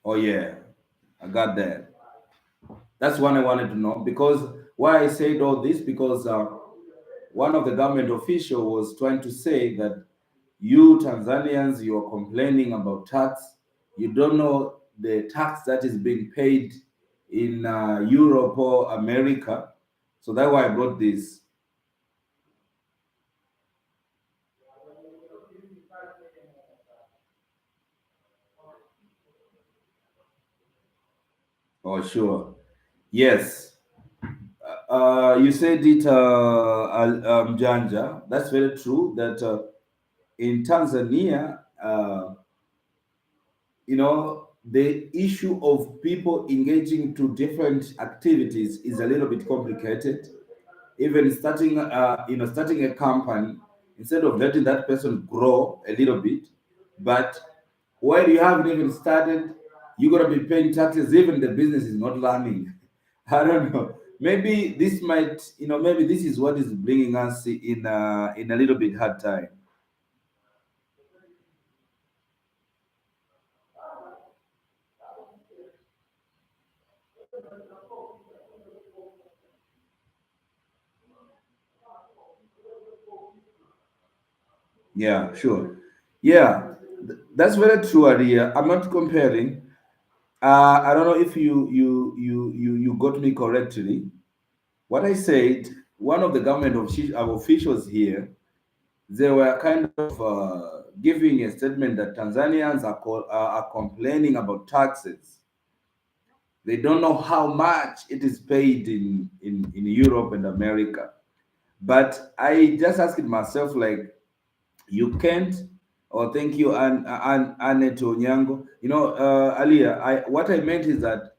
Oh yeah, I got that. That's what I wanted to know, because why I said all this, because one of the government official was trying to say that you Tanzanians, you are complaining about tax. You don't know the tax that is being paid in Europe or America. So that's why I brought this. Oh, sure. Yes. You said it, Janja. That's very true. That in Tanzania, the issue of people engaging to different activities is a little bit complicated. Even starting a company, instead of letting that person grow a little bit, but while you haven't even started, you're gonna be paying taxes. Even the business is not running. I don't know. Maybe this might, maybe this is what is bringing us in a little bit hard time. Yeah, sure. Yeah, that's very true, Aria. I'm not comparing. I don't know if you got me correctly. What I said, one of the government officials here, they were kind of giving a statement that Tanzanians are complaining about taxes. They don't know how much it is paid in Europe and America. But I just asked myself, like, you can't. Oh, thank you, Annette Onyango. Alia, what I meant is that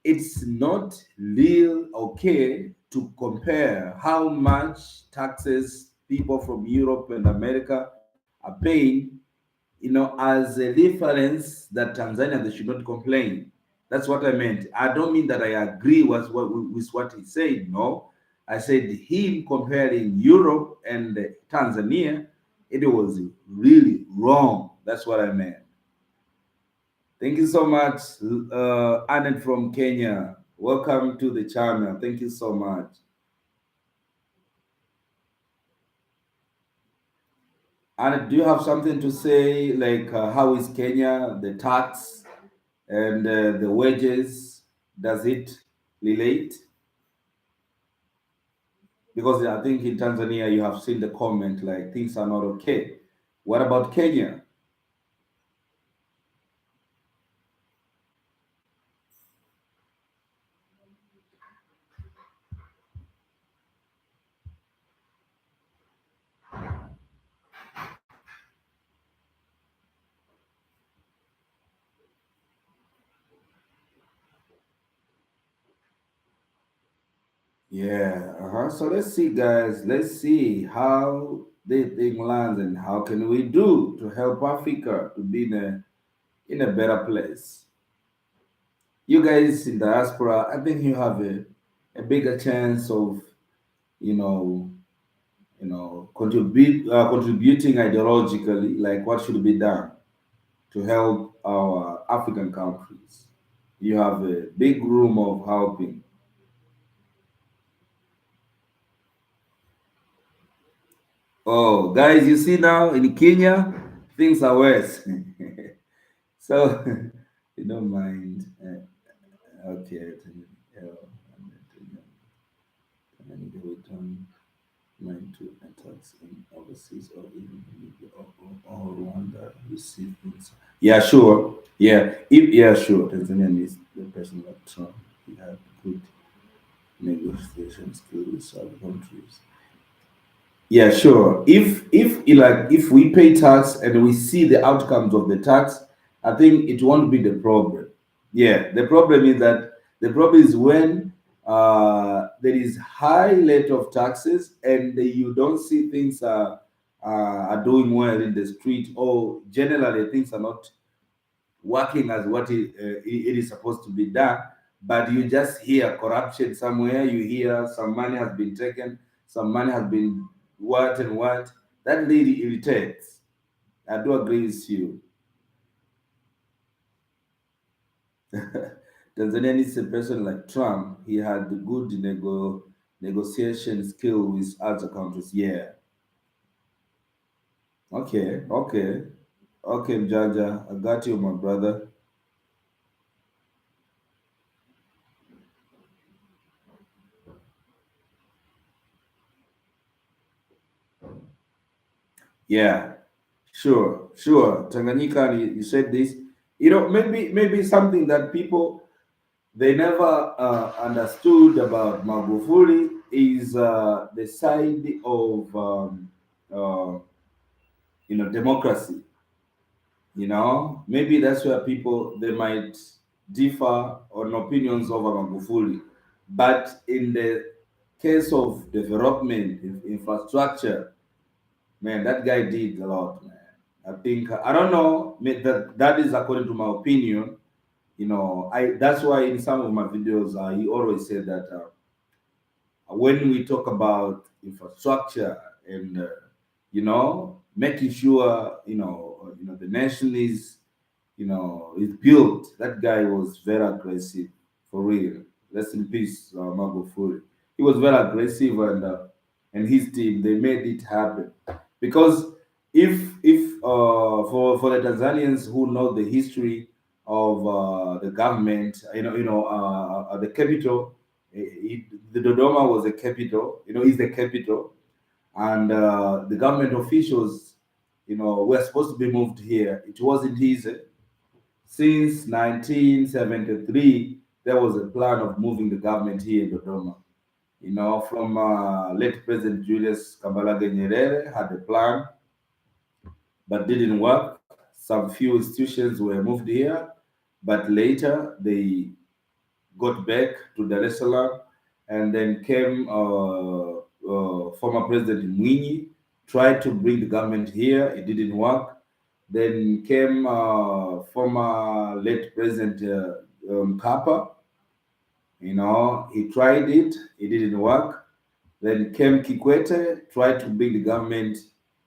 it's not real okay to compare how much taxes people from Europe and America are paying, as a reference that Tanzania they should not complain. That's what I meant. I don't mean that I agree with what he said. No, I said him comparing Europe and Tanzania, it was really wrong. That's what I meant. Thank you so much, Annette from Kenya. Welcome to the channel. Thank you so much. Annette, do you have something to say? Like, how is Kenya, the tax and the wages? Does it relate? Because I think in Tanzania you have seen the comment like things are not okay. What about Kenya? Yeah, So let's see, guys. Let's see how the thing lands and how can we do to help Africa to be in a better place. You guys in diaspora, I think you have a bigger chance of you know contributing ideologically, like what should be done to help our African countries. You have a big room of helping. Oh, guys, you see now in Kenya, things are worse. So you don't mind. Okay. And they return mind to attacks in overseas or even or Rwanda receive things. Yeah, sure. Yeah, sure. Tanzania is the person that Trump. He had good negotiation skills with other countries. Yeah, sure. If we pay tax and we see the outcomes of the tax, I think it won't be the problem. Yeah, the problem is when there is high rate of taxes and you don't see things are doing well in the street, or generally things are not working as what it is supposed to be done. But you just hear corruption somewhere, you hear some money has been taken, some money has been what and what. That really irritates. I do agree with you. Tanzania needs a person like Trump. He had the good negotiation skill with other countries. Yeah. Okay. Okay, Mjanja. I got you, my brother. Yeah. Sure. Tanganyika, you said this. Maybe something that people they never understood about Magufuli is the side of uh, democracy. Maybe that's where people they might differ on opinions over Magufuli, but in the case of development, infrastructure, man, that guy did a lot, man. I think I don't know that is according to my opinion. I that's why in some of my videos he always said that when we talk about infrastructure and making sure the nation is built. That guy was very aggressive, for real. Rest in peace, Magufuli. He was very aggressive, and his team they made it happen. Because if for the Tanzanians who know the history of the government, the capital, the Dodoma was the capital. Is the capital, and the government officials, were supposed to be moved here. It wasn't easy. Since 1973, there was a plan of moving the government here in Dodoma. From late President Julius Kambarage Nyerere had a plan, but didn't work. Some few institutions were moved here, but later got back to Dar es Salaam, and then came former President Mwinyi, tried to bring the government here. It didn't work. Then came former late President Mkapa. He tried it. It didn't work. Then came Kikwete, tried to bring the government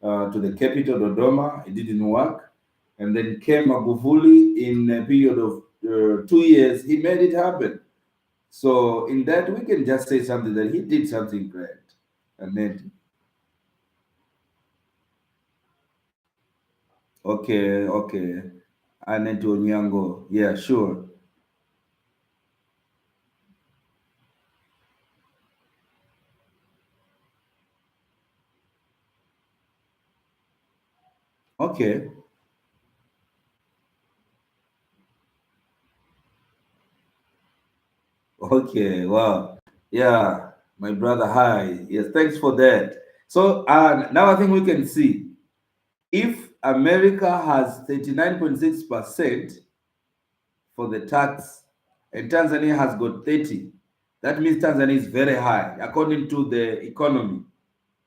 to the capital, Dodoma. It didn't work. And then came Magufuli in a period of 2 years. He made it happen. So in that, we can just say something that he did something great. And then, okay, okay. Annette Onyango. Yeah, sure. Okay. Okay. Wow. Yeah, my brother. Hi. Yes, thanks for that. So now I think we can see if America has 39.6% for the tax and Tanzania has got 30, that means Tanzania is very high according to the economy.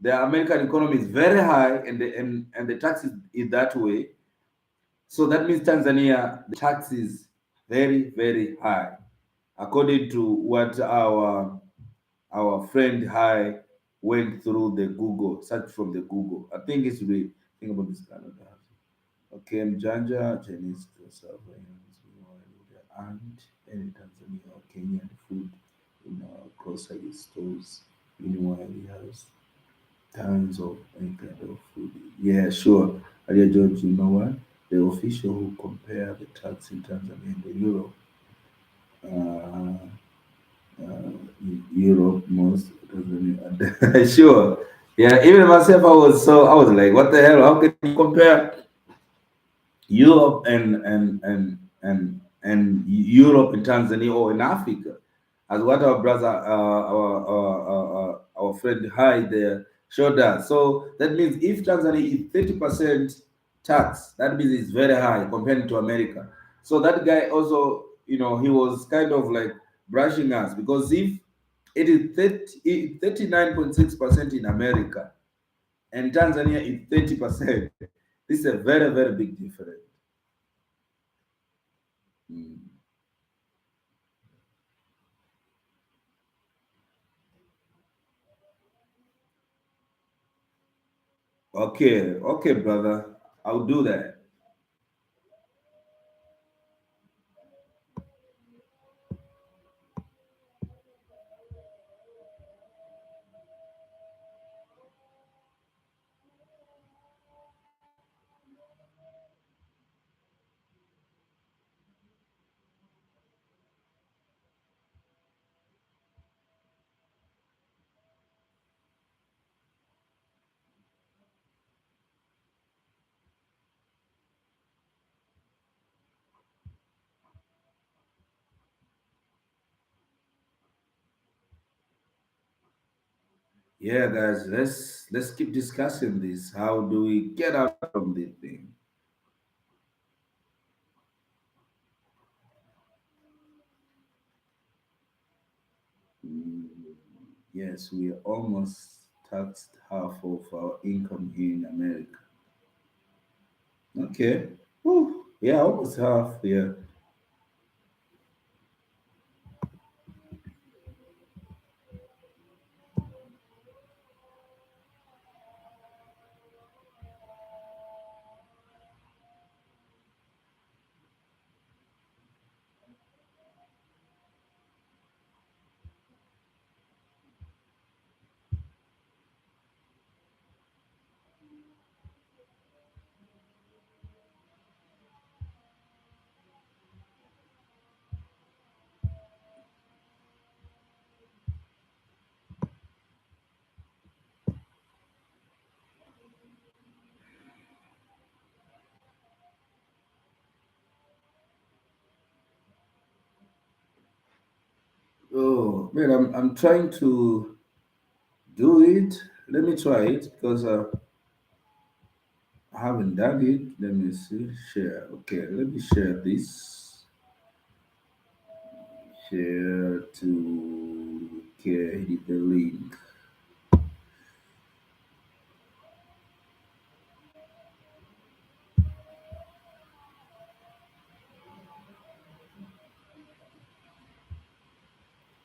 The American economy is very high and the tax is that way. So that means Tanzania, the tax is very, very high, according to what our friend High went through the Google, search from the Google. I think it's really think about this Canada. Okay, Mjanja, Chinese Salvarians, and any Tanzania or Kenyan food in our grocery stores. Meanwhile, we have tons of any kind of food. Yeah, sure. Alia George, you know what? The official who compare the tax in Tanzania and the Euro, uh, Europe most Tanzania. Sure. Yeah, even myself, I was like, what the hell? How can you compare Europe and Europe and Tanzania or in Africa, as what our brother, our friend Hai there showed us. So that means if Tanzania is 30% tax, that means it's very high compared to America. So that guy also, he was kind of like brushing us because if it is 39.6% in America and Tanzania is 30%, this is a very, very big difference. Mm. Okay, okay, brother. I'll do that. Yeah, guys, let's keep discussing this. How do we get out from this thing? Mm, yes, we are almost taxed half of our income here in America. Okay. Whew. Yeah, almost half. Yeah. Oh man, I'm trying to do it. Let me try it because I haven't done it. Let me see. Share. Okay, let me share this. Share to carry the link.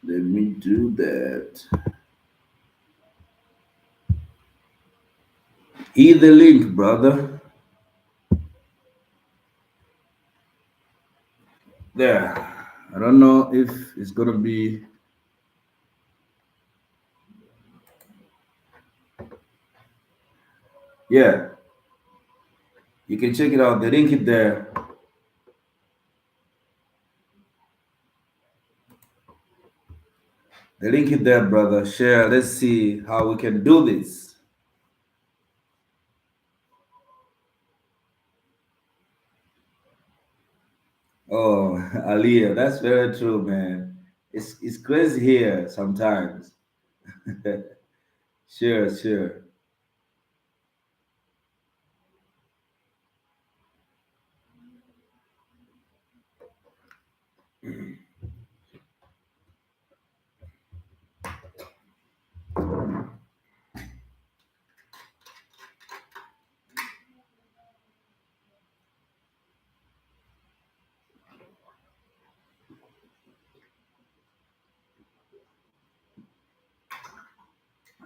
Let me do that. Hear the link, brother. There. I don't know if it's gonna be. Yeah, you can check it out. The link is there. The link is there, brother. Share. Let's see how we can do this. Oh, Aliyah, that's very true, man. It's crazy here sometimes. Sure, sure.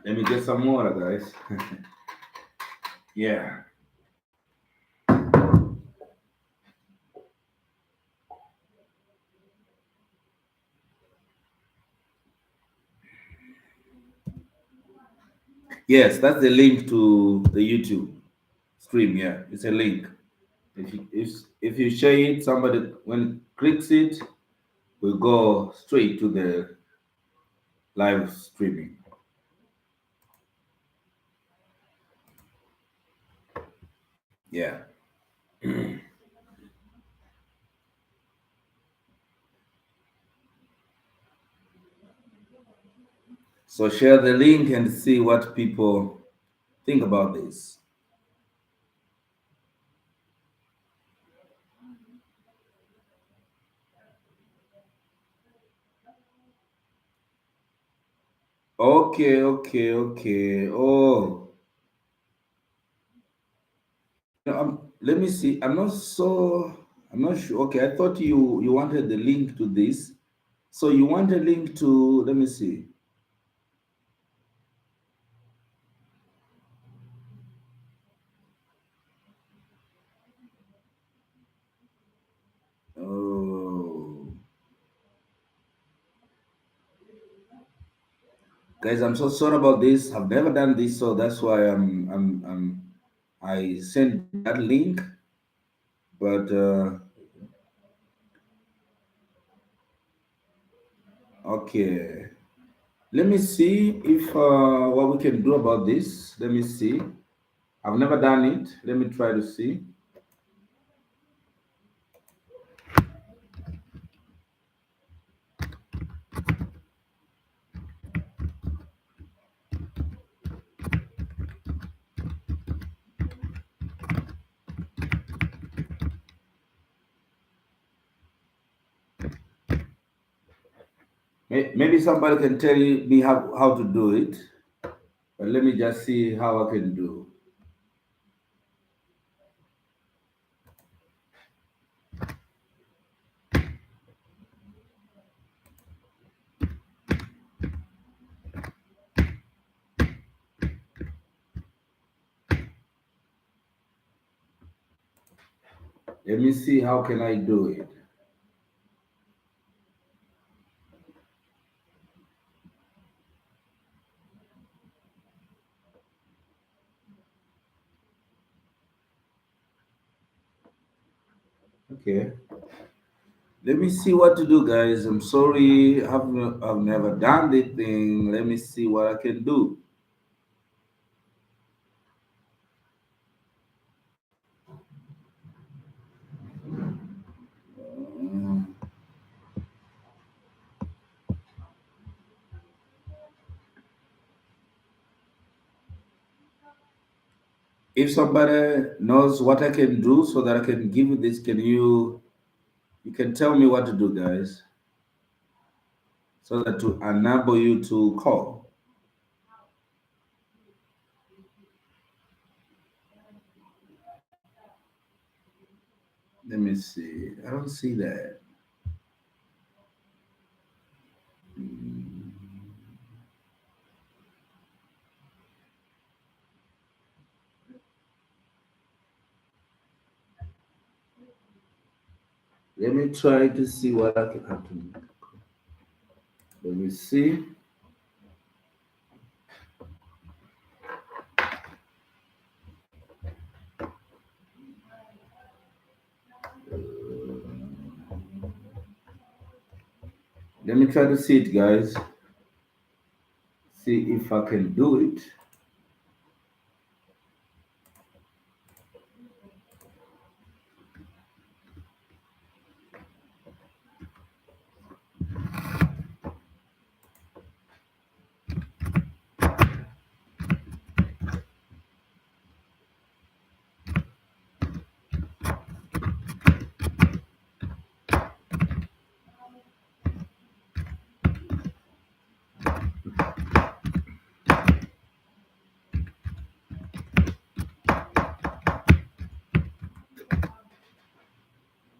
Let me get some water, guys. Yeah. Yes, that's the link to the YouTube stream. Yeah, it's a link. If you share it, somebody when clicks it, will go straight to the live streaming. Yeah. So share the link and see what people think about this. Okay, okay, okay. Oh, let me see. I'm not sure. Okay, I thought you wanted the link to this. So you want a link to, let me see. Oh, guys, I'm so sorry about this. I've never done this, so that's why I sent that link. But okay, let me see if what we can do about this. Let me see. I've never done it. Let me try to see. Maybe somebody can tell me how to do it. But let me just see how I can do. Let me see how can I do it. Okay. Let me see what to do, guys. I'm sorry, I've never done this thing. Let me see what I can do. Um, if somebody knows what I can do so that I can give you this, you can tell me what to do, guys. so that to enable you to call. Let me see. I don't see that. Mm. Let me try to see what I can happen. Let me see. Let me try to see it, guys. See if I can do it.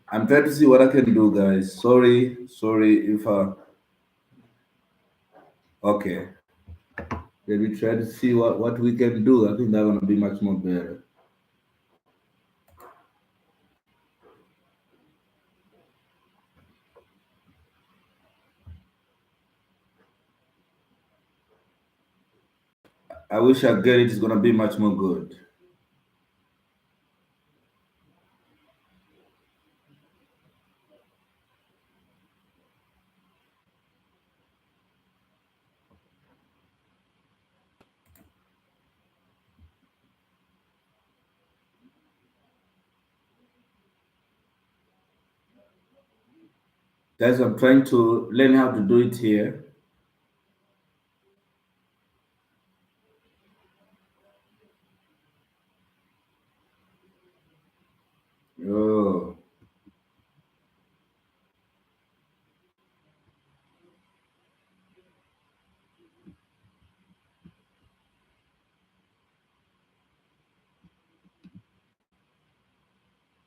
I'm trying to see what I can do, guys. Sorry if I. Okay. Let me try to see what we can do. I think that's gonna be much more better. I wish I get it. It's gonna be much more good. Guys, I'm trying to learn how to do it here. Oh,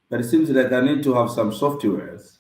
but it seems like I need to have some softwares.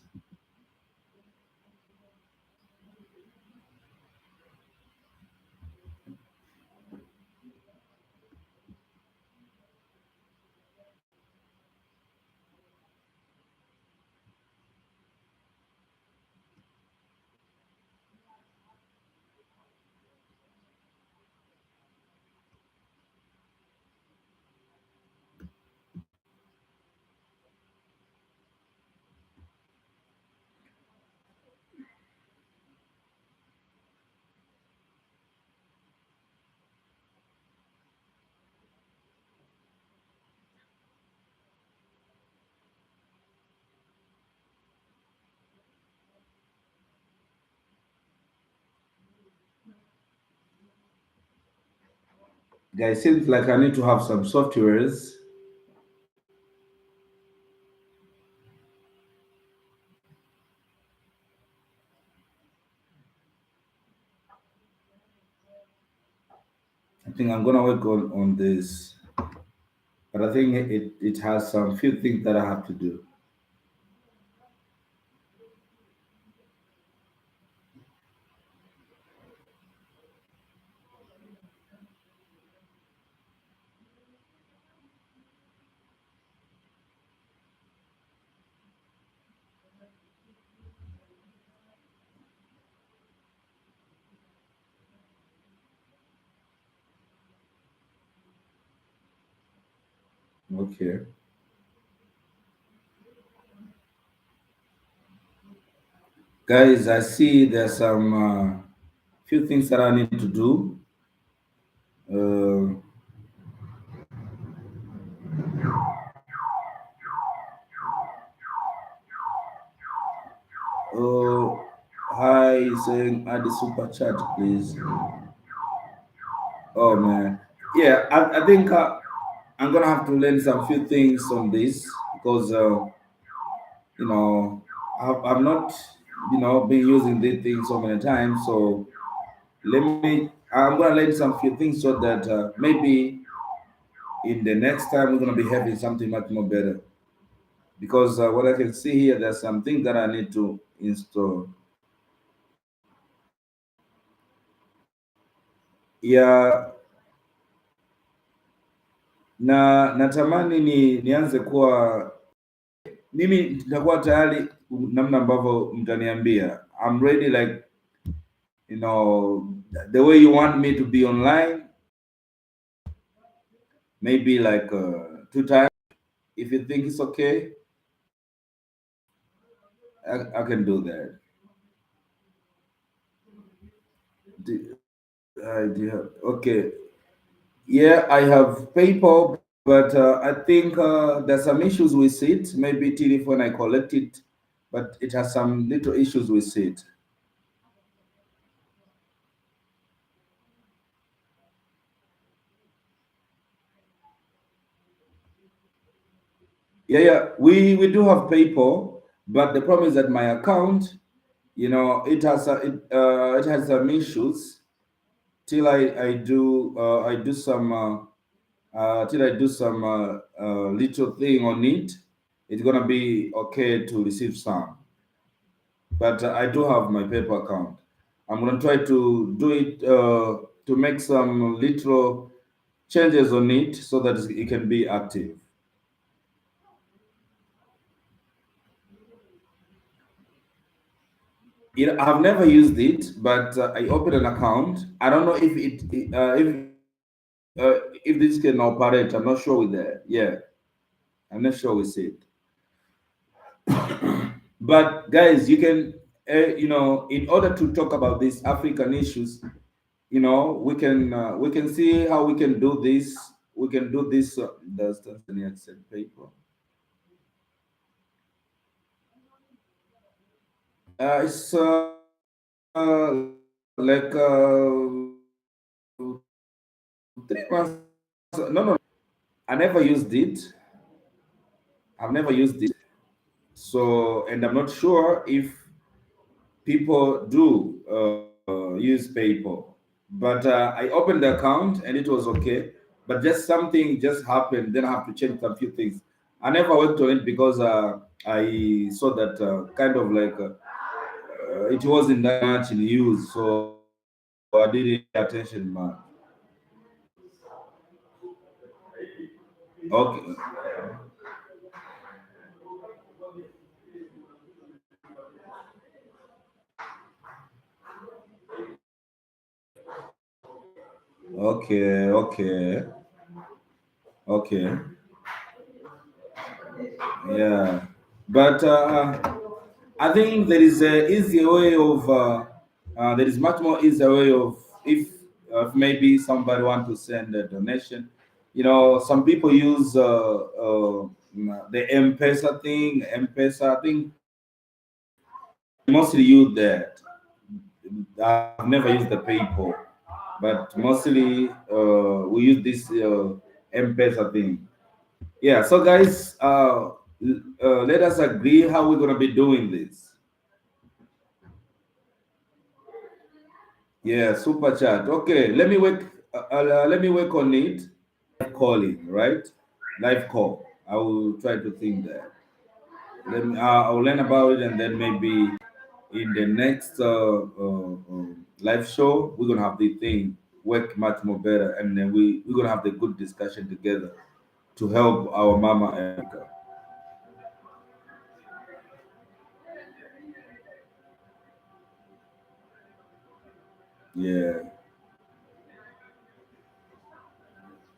Guys, seems like I need to have some softwares. I think I'm gonna work on this, but I think it has some few things that I have to do. Okay. Guys, I see there's some few things that I need to do. Uh, oh, hi, saying add the super chat, please. Oh man, yeah, I think I'm gonna have to learn some few things on this because you know I'm not. been using this thing so many times. So I'm gonna learn some few things so that maybe in the next time we're gonna be having something much more better. Because what I can see here, there's something that I need to install. Ya natamani nianze kuwa mimi nitakuwa tayari namna ambavyo mtaniambia. I'm ready, like, the way you want me to be online, maybe like 2 times. If you think it's okay, I can do that. Do you have, okay? Yeah, I have PayPal, but I think there's some issues with it. Maybe till if when I collect it, but it has some little issues with it. Yeah, we do have PayPal, but the problem is that my account, it has some issues till I do some till I do some little thing on it. It's gonna be okay to receive some, but I do have my PayPal account. I'm gonna try to do it to make some little changes on it so that it can be active. I've never used it, but I opened an account. I don't know if this can operate. I'm not sure with that. Yeah, I'm not sure with it. But guys, you can, in order to talk about these African issues, we can see how we can do this. We can do this. Does Tanzania accept paper? It's like 3 months. No, no, I never used it. I've never used it. So, and I'm not sure if people do use PayPal. But I opened the account and it was okay. But just something just happened. Then I have to change a few things. I never worked on it because I saw that kind of like it wasn't that much in use. So I didn't pay attention much. Okay. Okay. Okay. Okay. Yeah. But I think there is a easier way of there is much more easier way of if maybe somebody want to send a donation. Some people use the M-Pesa thing. M-Pesa, I think mostly use that. I've never used the PayPal, but mostly we use this M-Pesa thing. Yeah. So guys, let us agree how we're gonna be doing this. Yeah, super chat. Okay, let me work on it. Calling, right? Live call. I will try to think that. I'll learn about it, and then maybe in the next live show, we're gonna have the thing work much more better, and then we're gonna have the good discussion together to help our mama Africa. Yeah,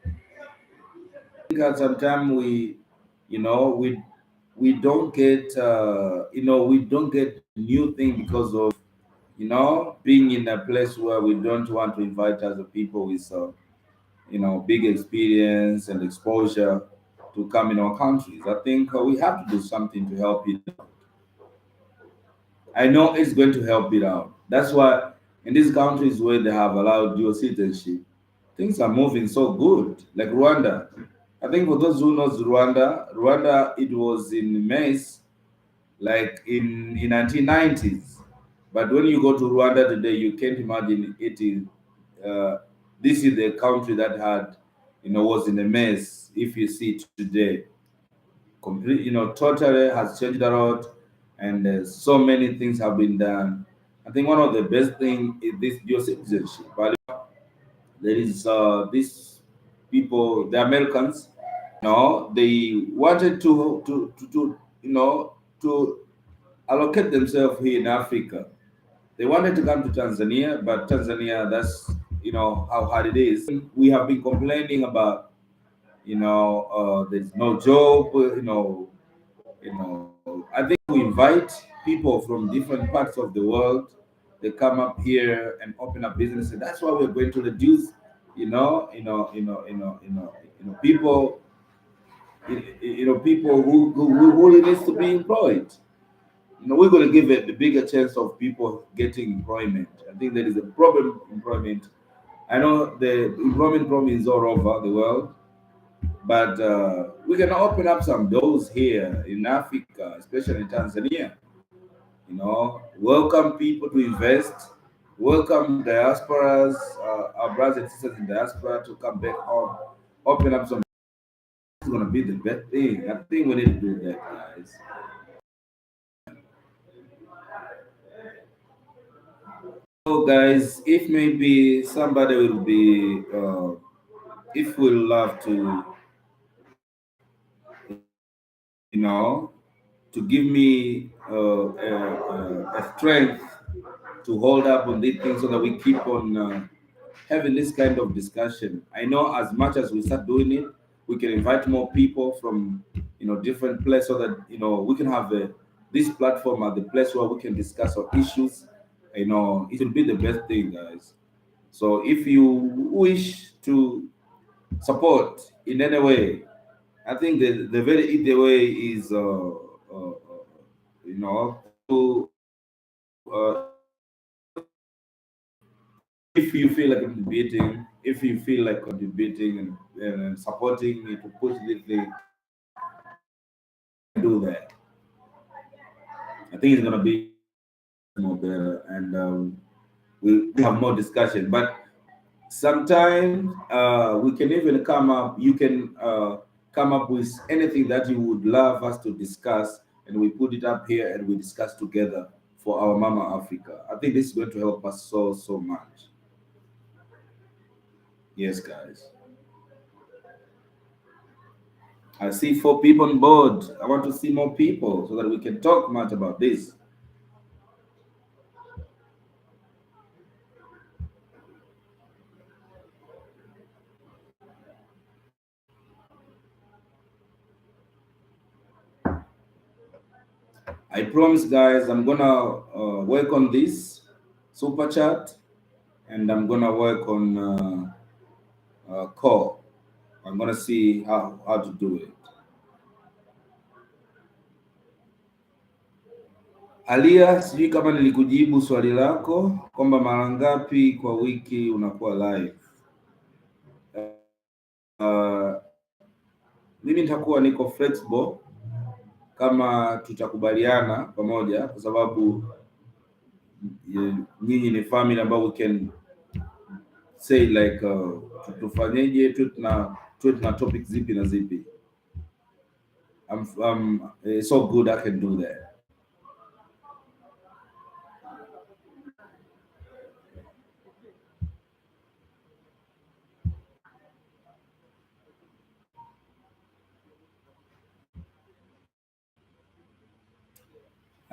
I think at some time you know, we don't get we don't get new thing because of being in a place where we don't want to invite other people with big experience and exposure to come in our countries. I think we have to do something to help it. I know it's going to help it out. That's why in these countries where they have allowed dual citizenship, things are moving so good. Like Rwanda. I think for those who knows Rwanda, it was in mess like in 1990s. But when you go to Rwanda today, you can't imagine it is. Uh, this is the country that had, was in a mess. If you see today, complete, totally has changed a lot, and so many things have been done. I think one of the best thing is this dual citizenship. There is these people, the Americans, they wanted to allocate themselves here in Africa. They wanted to come to Tanzania, but Tanzania, that's how hard it is. We have been complaining about, there's no job, I think we invite people from different parts of the world. They come up here and open up businesses. That's why we're going to reduce, people, people who really needs to be employed. We're going to give it the bigger chance of people getting employment. I think there is a problem employment. I know the employment problem is all over the world, but we can open up some doors here in Africa, especially in Tanzania. Welcome people to invest, welcome diasporas, our brothers and sisters in diaspora to come back home, open up some. It's going to be the best thing. I think we need to do that, guys. So, guys, if maybe somebody will be, if we love to, to give me a strength to hold up on these things so that we keep on having this kind of discussion. I know as much as we start doing it, we can invite more people from different places so that we can have this platform at the place where we can discuss our issues. It will be the best thing, guys. So if you wish to support in any way, I think the very easy way is to if you feel like contributing, if you feel like contributing and supporting me to push this thing, do that. I think it's gonna be more better, and we have more discussion. But sometimes we can even come up. You can come up with anything that you would love us to discuss, and we put it up here and we discuss together for our Mama Africa. I think this is going to help us so much. Yes, guys. I see 4 people on board. I want to see more people so that we can talk much about this. I promise, guys, I'm gonna work on this super chat, and I'm gonna work on call. I'm gonna see how to do it. Alia, sijui kama nilikujibu swali lako kwamba mara ngapi kwa wiki unakuwa live. Uh, mimi nitakuwa niko flexible kama tutakubaliana pamoja, kwa sababu nyinyi ni family ambao we can say like tufanyeje, tuwe tuna topic zipi na zipi. I'm so good I can do that.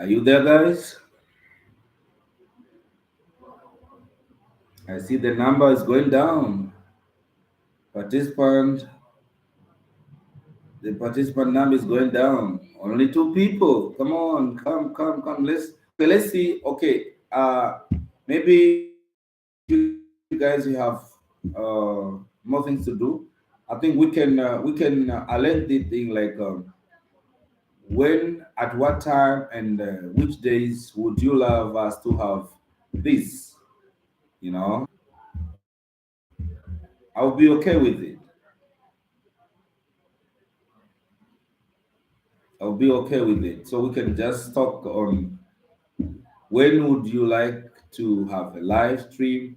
Are you there, guys? I see the number is going down. Participant, the participant number is going down. Only 2 people. Come on, come. Let's see. Okay, maybe you guys have more things to do. I think we can arrange the thing like when, at what time, and which days would you love us to have this? You know, I'll be okay with it. I'll be okay with it. So we can just talk on when would you like to have a live stream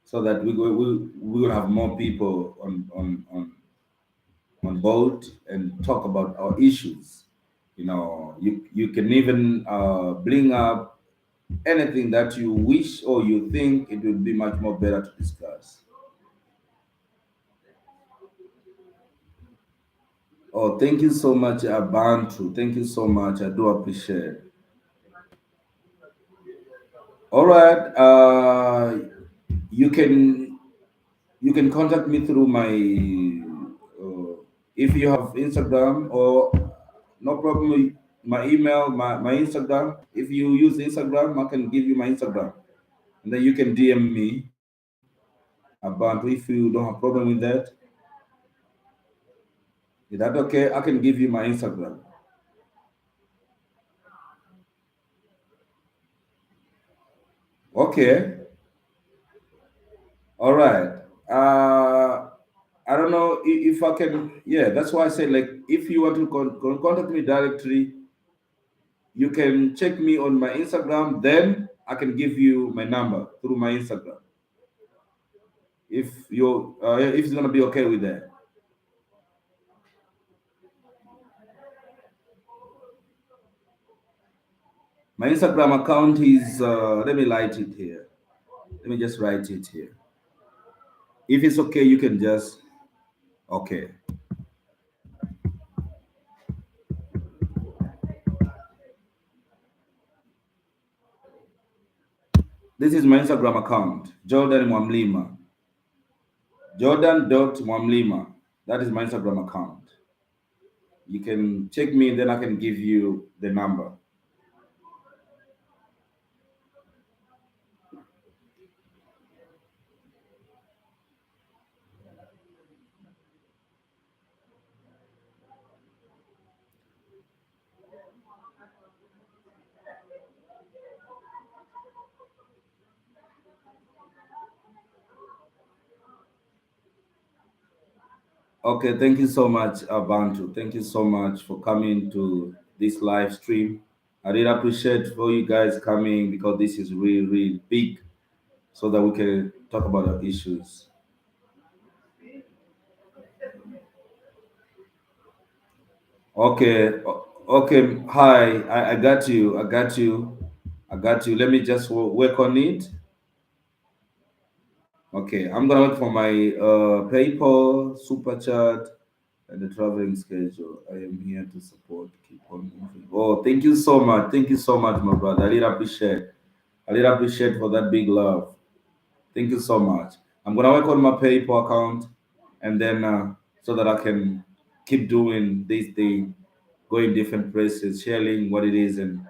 so that we will have more people on board and talk about our issues. You can even bring up anything that you wish or you think it would be much more better to discuss. Oh, thank you so much, Abantu. Thank you so much. I do appreciate. All right. You can you can contact me through my if you have Instagram or no problem. My email, my Instagram. If you use Instagram, I can give you my Instagram, and then you can DM me about if you don't have problem with that. Is that okay? I can give you my Instagram. Okay. All right. I don't know if I can. Yeah, that's why I said, like, if you want to contact me directly, you can check me on my Instagram. Then I can give you my number through my Instagram. If it's gonna be okay with that. My Instagram account is. Let me write it here. Let me just write it here. If it's okay, you can just. Okay. This is my Instagram account, Jordan Mwamlima. Jordan.Mwamlima. That is my Instagram account. You can check me, then I can give you the number. Okay, thank you so much, Abantu. Thank you so much for coming to this live stream. I really appreciate for you guys coming because this is really, really big so that we can talk about our issues. Okay, okay. Hi, I got you. I got you. I got you. Let me just work on it. Okay, I'm gonna wait for my PayPal, super chat, and the traveling schedule. I am here to support. Keep on moving. Oh, thank you so much. Thank you so much, my brother. I really appreciate. I really appreciate for that big love. Thank you so much. I'm gonna work on my PayPal account, and then so that I can keep doing this thing, going different places, sharing what it is, and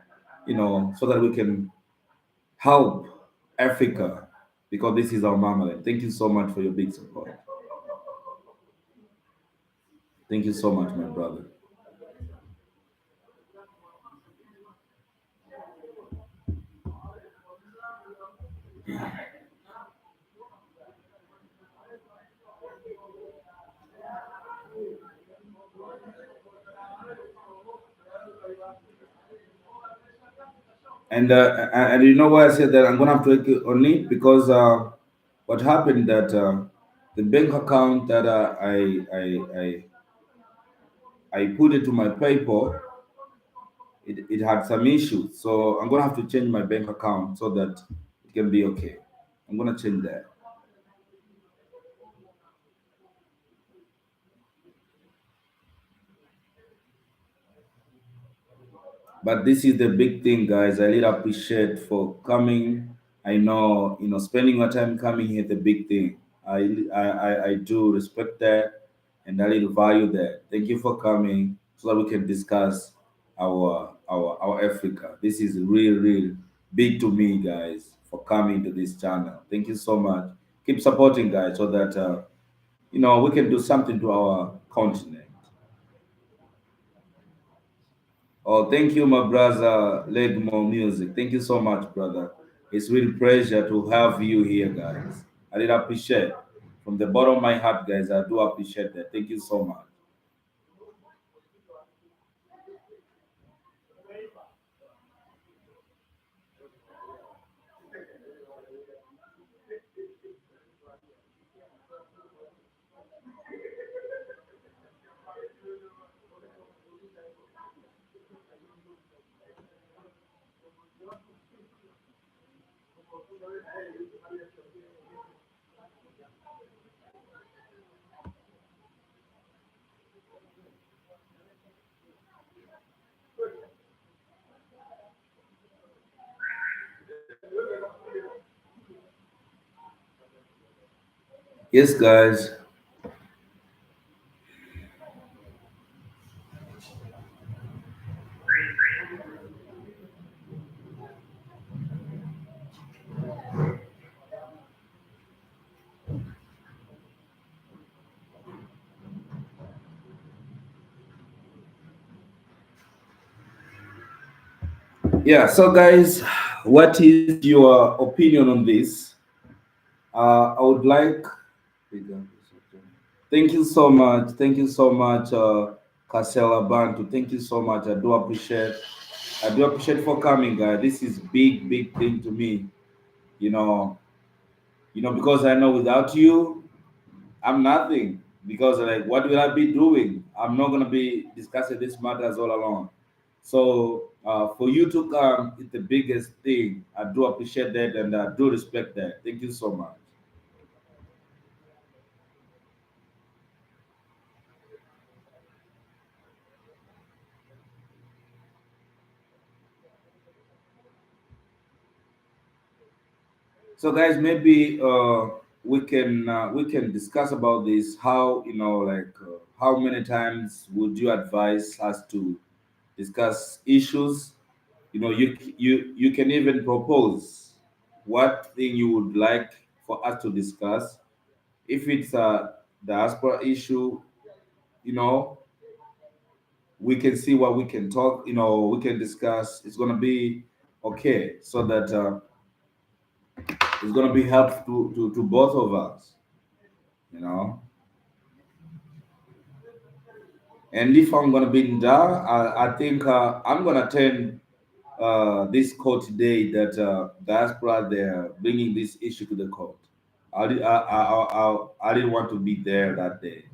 so that we can help Africa because this is our mama. Thank you so much for your big support. Thank you so much, my brother. And you know why I said that I'm gonna have to work on it because what happened that the bank account that I put it to my PayPal, it had some issues. So I'm gonna have to change my bank account so that it can be okay. I'm gonna change that. But this is the big thing, guys. I really appreciate for coming. I know, spending your time coming here is the big thing. I do respect that and I really value that. Thank you for coming so that we can discuss our Africa. This is real, real big to me, guys, for coming to this channel. Thank you so much. Keep supporting, guys, so that we can do something to our continent. Oh, thank you, my brother, Legmo Music. Thank you so much, brother. It's really pleasure to have you here, guys. I really appreciate from the bottom of my heart, guys. I do appreciate that. Thank you so much. Yes, guys. Yeah. So, guys, what is your opinion on this? I would like. Thank you so much. Thank you so much, Casella Bantu. Thank you so much. I do appreciate. I do appreciate for coming, guys. This is big, big thing to me. You know, because I know without you, I'm nothing. Because like, what will I be doing? I'm not gonna be discussing these matters all alone. So for you to come, it's the biggest thing. I do appreciate that and I do respect that. Thank you so much. So guys, maybe we can discuss about this. How like how many times would you advise us to discuss issues? You can even propose what thing you would like for us to discuss. If it's a diaspora issue, you know, we can see what we can talk. We can discuss. It's gonna be okay, so that it's gonna be helpful to both of us. You know. And if I'm gonna be in Dar, I think I'm gonna attend this court today that diaspora they're bringing this issue to the court. I didn't want to be there that day.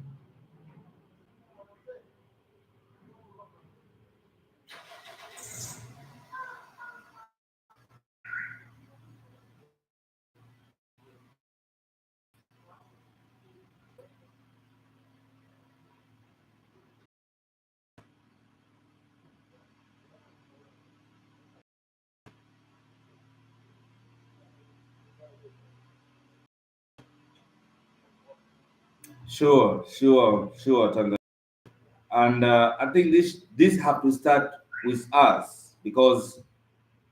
Sure, sure, sure, Tanga. And I think this have to start with us, because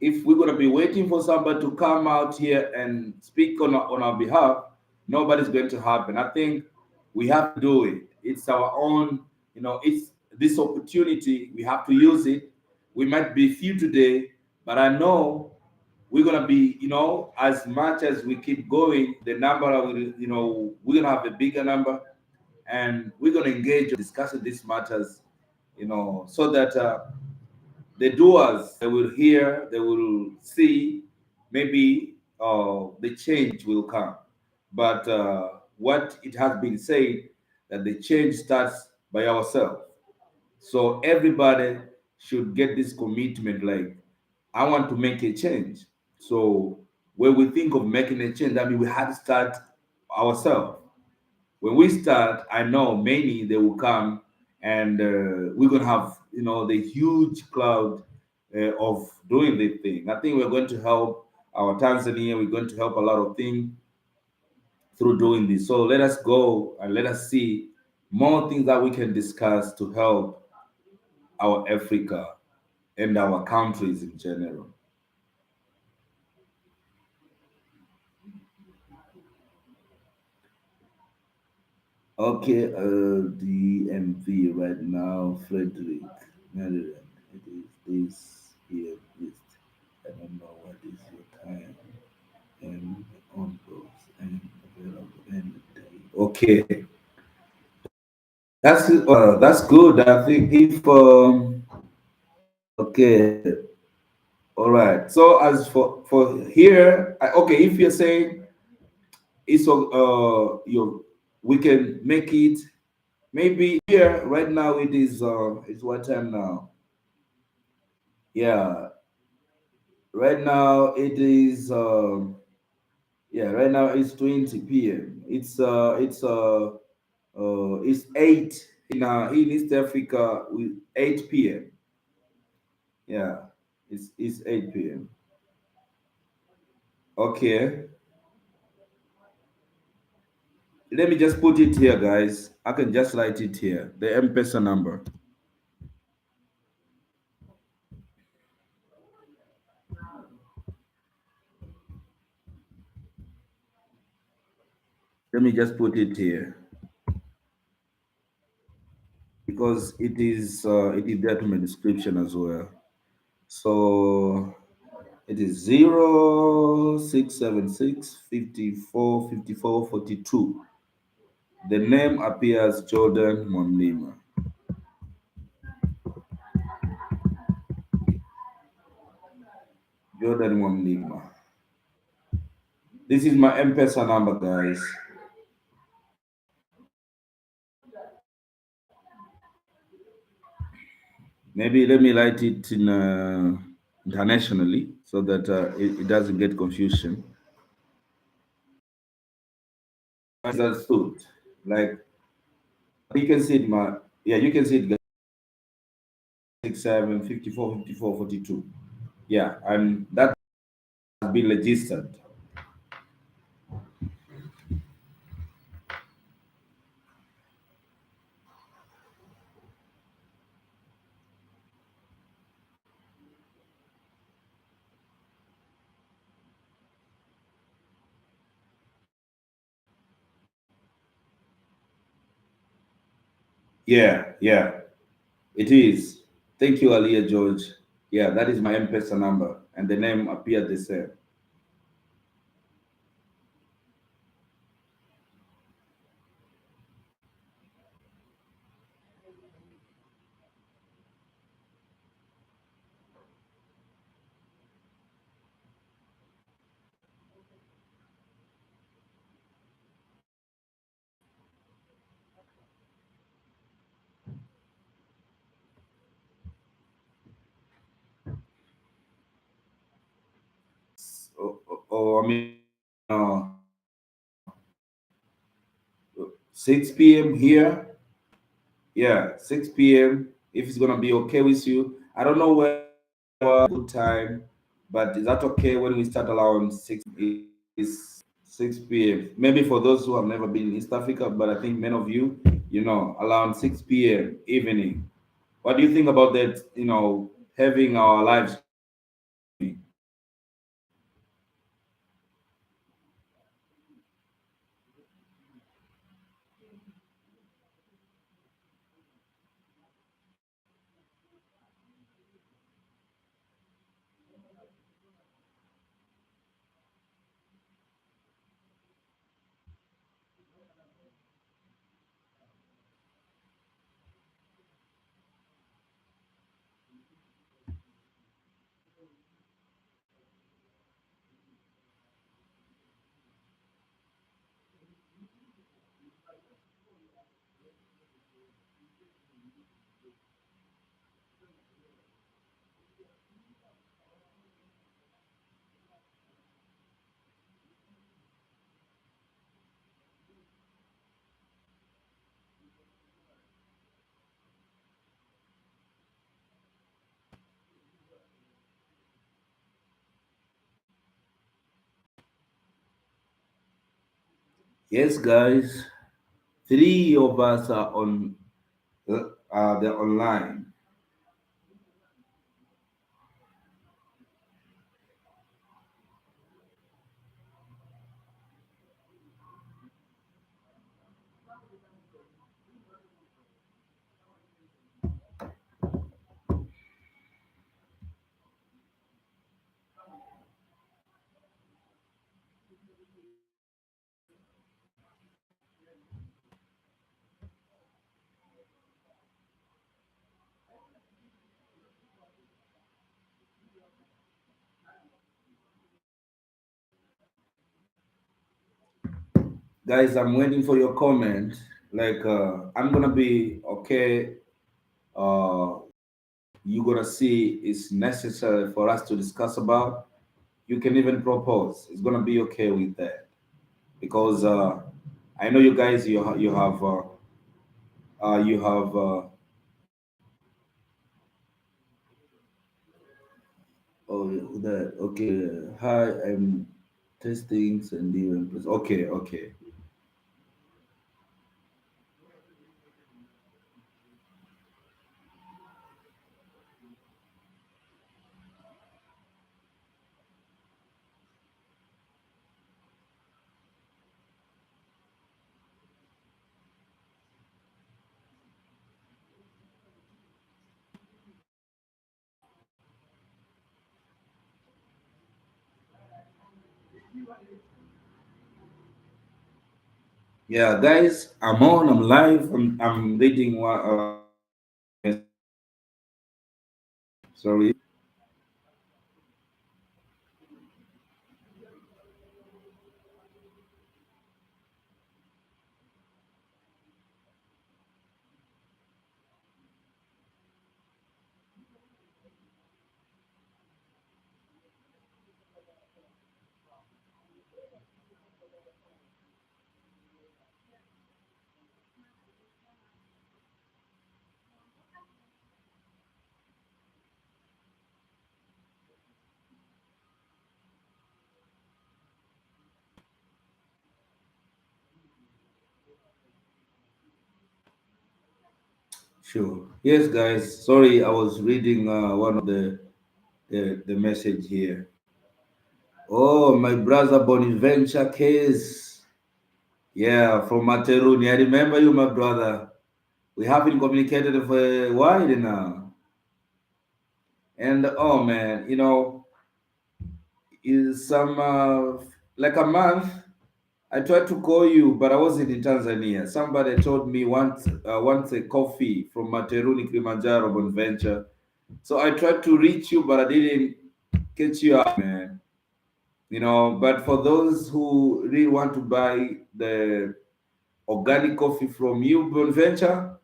if we're going to be waiting for somebody to come out here and speak on our behalf, nobody's going to happen. I think we have to do it. It's our own, it's this opportunity. We have to use it. We might be few today, but I know we're going to be, as much as we keep going, the number will, we're going to have a bigger number, and we're going to engage discussing these matters, so that the doers, they will hear, they will see, maybe the change will come. But what it has been said, that the change starts by ourselves. So everybody should get this commitment, like, I want to make a change. So when we think of making a change, I mean, we have to start ourselves. When we start, I know many they will come, and we're gonna have the huge cloud of doing the thing. I think we're going to help our Tanzania. We're going to help a lot of things through doing this. So let us go and let us see more things that we can discuss to help our Africa and our countries in general. Okay, DMV right now, Frederick, Maryland. It is this here list. I don't know what is your time and on those and available and the day. Okay, that's good. I think if okay, all right. So as for here, okay, if you're saying it's you, we can make it maybe here right now. It is it's what time now? Yeah, right now it is. Yeah, right now it's 20 p.m. It's 8 in East Africa with 8 p.m. Yeah, it's 8 p.m. Okay, let me just put it here, guys. I can just write it here. The M-Pesa number. Let me just put it here because it is there to my description as well. So it is 0676 54 54 42. The name appears Jordan Mwamlima. Jordan Mwamlima. This is my M-Pesa number, guys. Maybe let me write it in internationally so that it doesn't get confusion. Understood. Like you can see it, you can see it, guys. 67 54 54 42. Yeah, and that has been registered. Yeah, yeah, it is. Thank you, Aliyah George. Yeah, that is my M-Pesa number, and the name appeared the same. I mean, uh, 6 p.m. here. Yeah, 6 p.m. If it's gonna be okay with you. I don't know where good time, but is that okay when we start around 6? Is 6 p.m. Maybe for those who have never been in East Africa, but I think many of you, around 6 p.m. evening. What do you think about that? Having our lives. Yes, guys. Three of us are on. They're online. Guys, I'm waiting for your comment. Like, I'm gonna be okay. You're gonna see it's necessary for us to discuss about. you can even propose. It's gonna be okay with that because I know you guys. You have oh that okay. Hi, I'm testing and even okay, okay. Yeah, guys, I'm on. I'm live. I'm reading one. Sorry. Sure. Yes, guys. Sorry, I was reading one of the message here. Oh, my brother Bonaventure case. Yeah, from Materuni. I remember you, my brother. We haven't communicated for a while now. And oh man, is some like a month. I tried to call you, but I wasn't in Tanzania. Somebody told me wants a coffee from Materuni, Kilimanjaro, Bonaventure. So I tried to reach you, but I didn't catch you up, man. But for those who really want to buy the organic coffee from you, Bonaventure,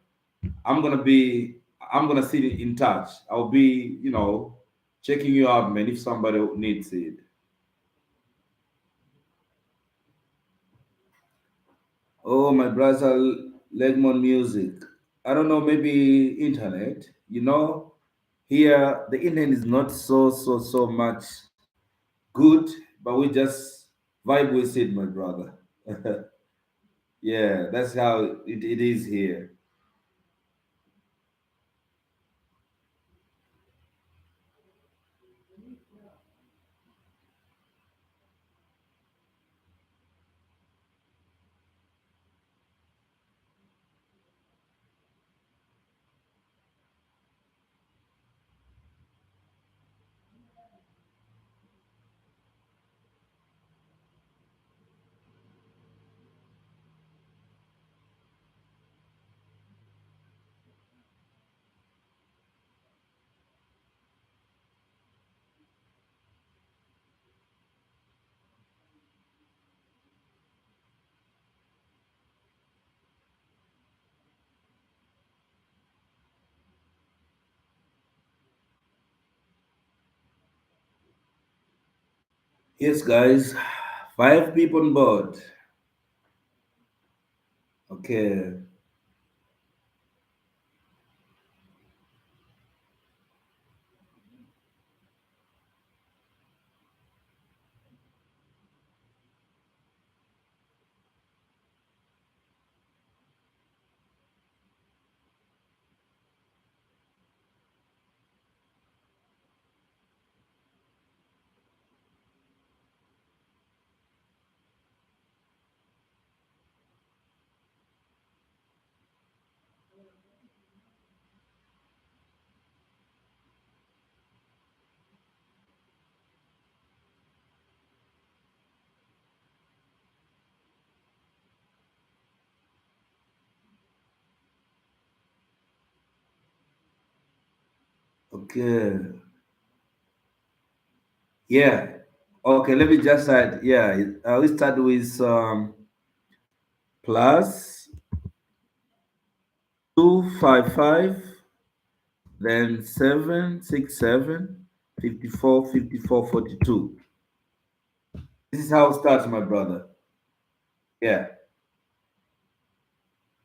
I'm gonna be I'm gonna sit in touch. I'll be, checking you out, man, if somebody needs it. Oh, my brother, Legmon Music. I don't know, maybe internet. Here the internet is not so much good, but we just vibe with it, my brother. Yeah, that's how it is here. Yes, guys, 5 people on board. Okay, okay, yeah. Okay, let me just add. Yeah, we start with plus 255, then 767 54 54 42. This is how it starts, my brother. Yeah,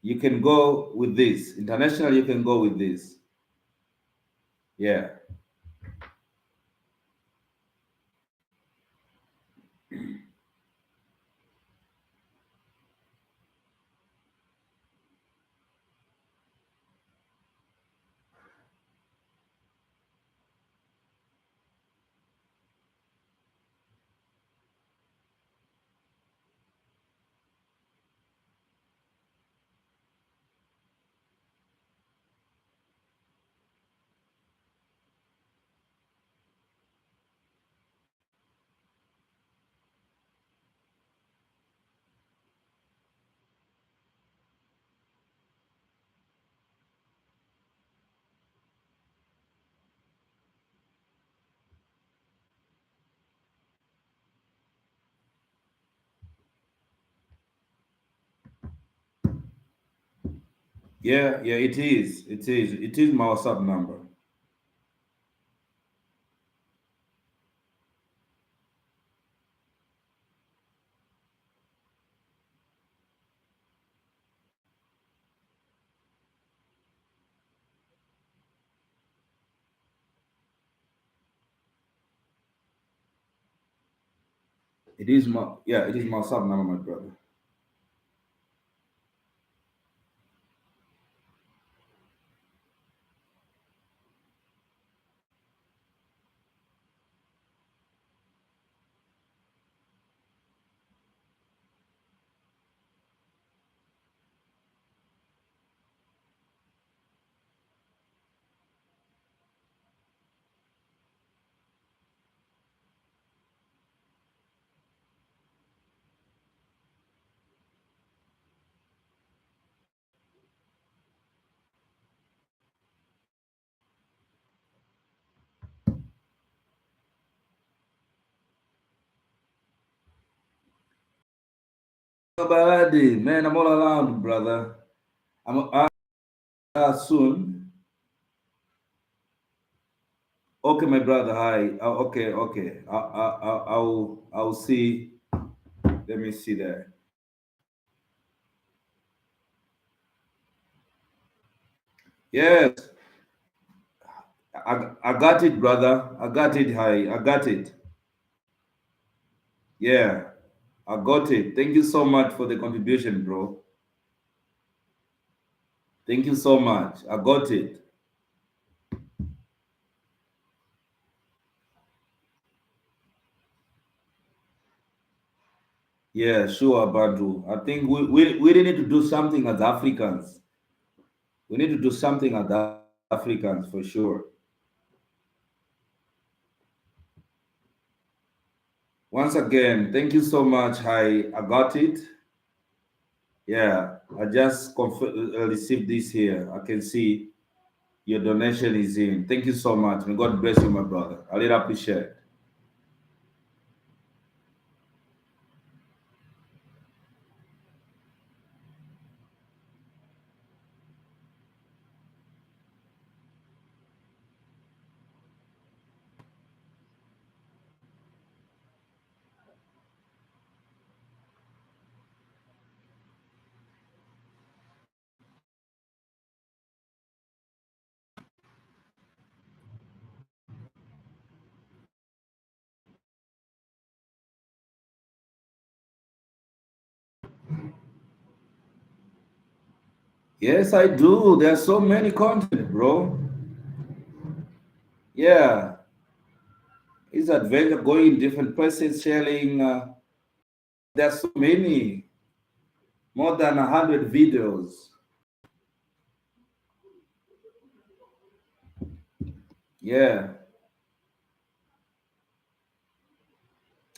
you can go with this. International, you can go with this. Yeah, yeah. It is. It is. It is my WhatsApp number. It is my yeah. It is my WhatsApp number, my brother. Nobody, man. I'm all around, brother. Soon. Okay, my brother. Hi. Okay, okay. I'll see. Let me see there. Yes, I got it, brother. I got it. Hi, I got it. Yeah, I got it. Thank you so much for the contribution, bro. Thank you so much. I got it. Yeah, sure, Bantu. I think we need to do something as Africans. We need to do something as Africans for sure. Once again, thank you so much. I got it. Yeah, I just received this here. I can see your donation is in. Thank you so much. May God bless you, my brother. I really appreciate it. Yes, I do. There's so many content, bro. Yeah, it's adventure going different places, sharing. There's so many, more than 100 videos. Yeah.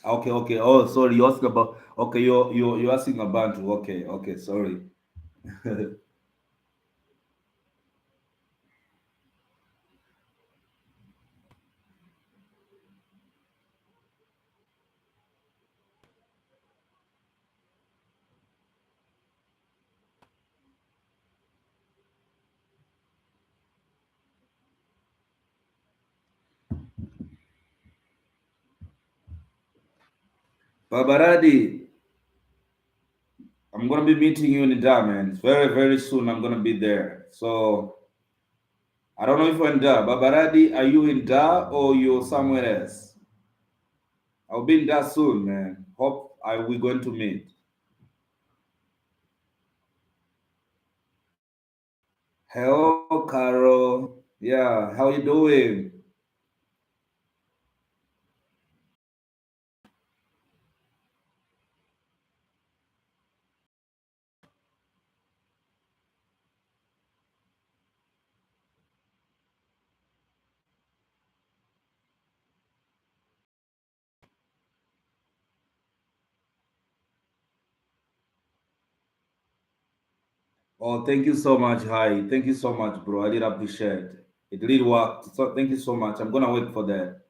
Okay, okay. Oh, sorry. You asking about? Okay, you're asking about. Okay, okay. Sorry. Babaradi, I'm gonna be meeting you in Da, man. Very, very soon. I'm gonna be there. So I don't know if you're in Da. Babaradi, are you in Da or you're somewhere else? I'll be in Da soon, man. Hope we're going to meet. Hello, Carol. Yeah, how you doing? Oh, thank you so much. Hi. Thank you so much, bro. I did appreciate it. It really worked. So thank you so much. I'm gonna wait for that.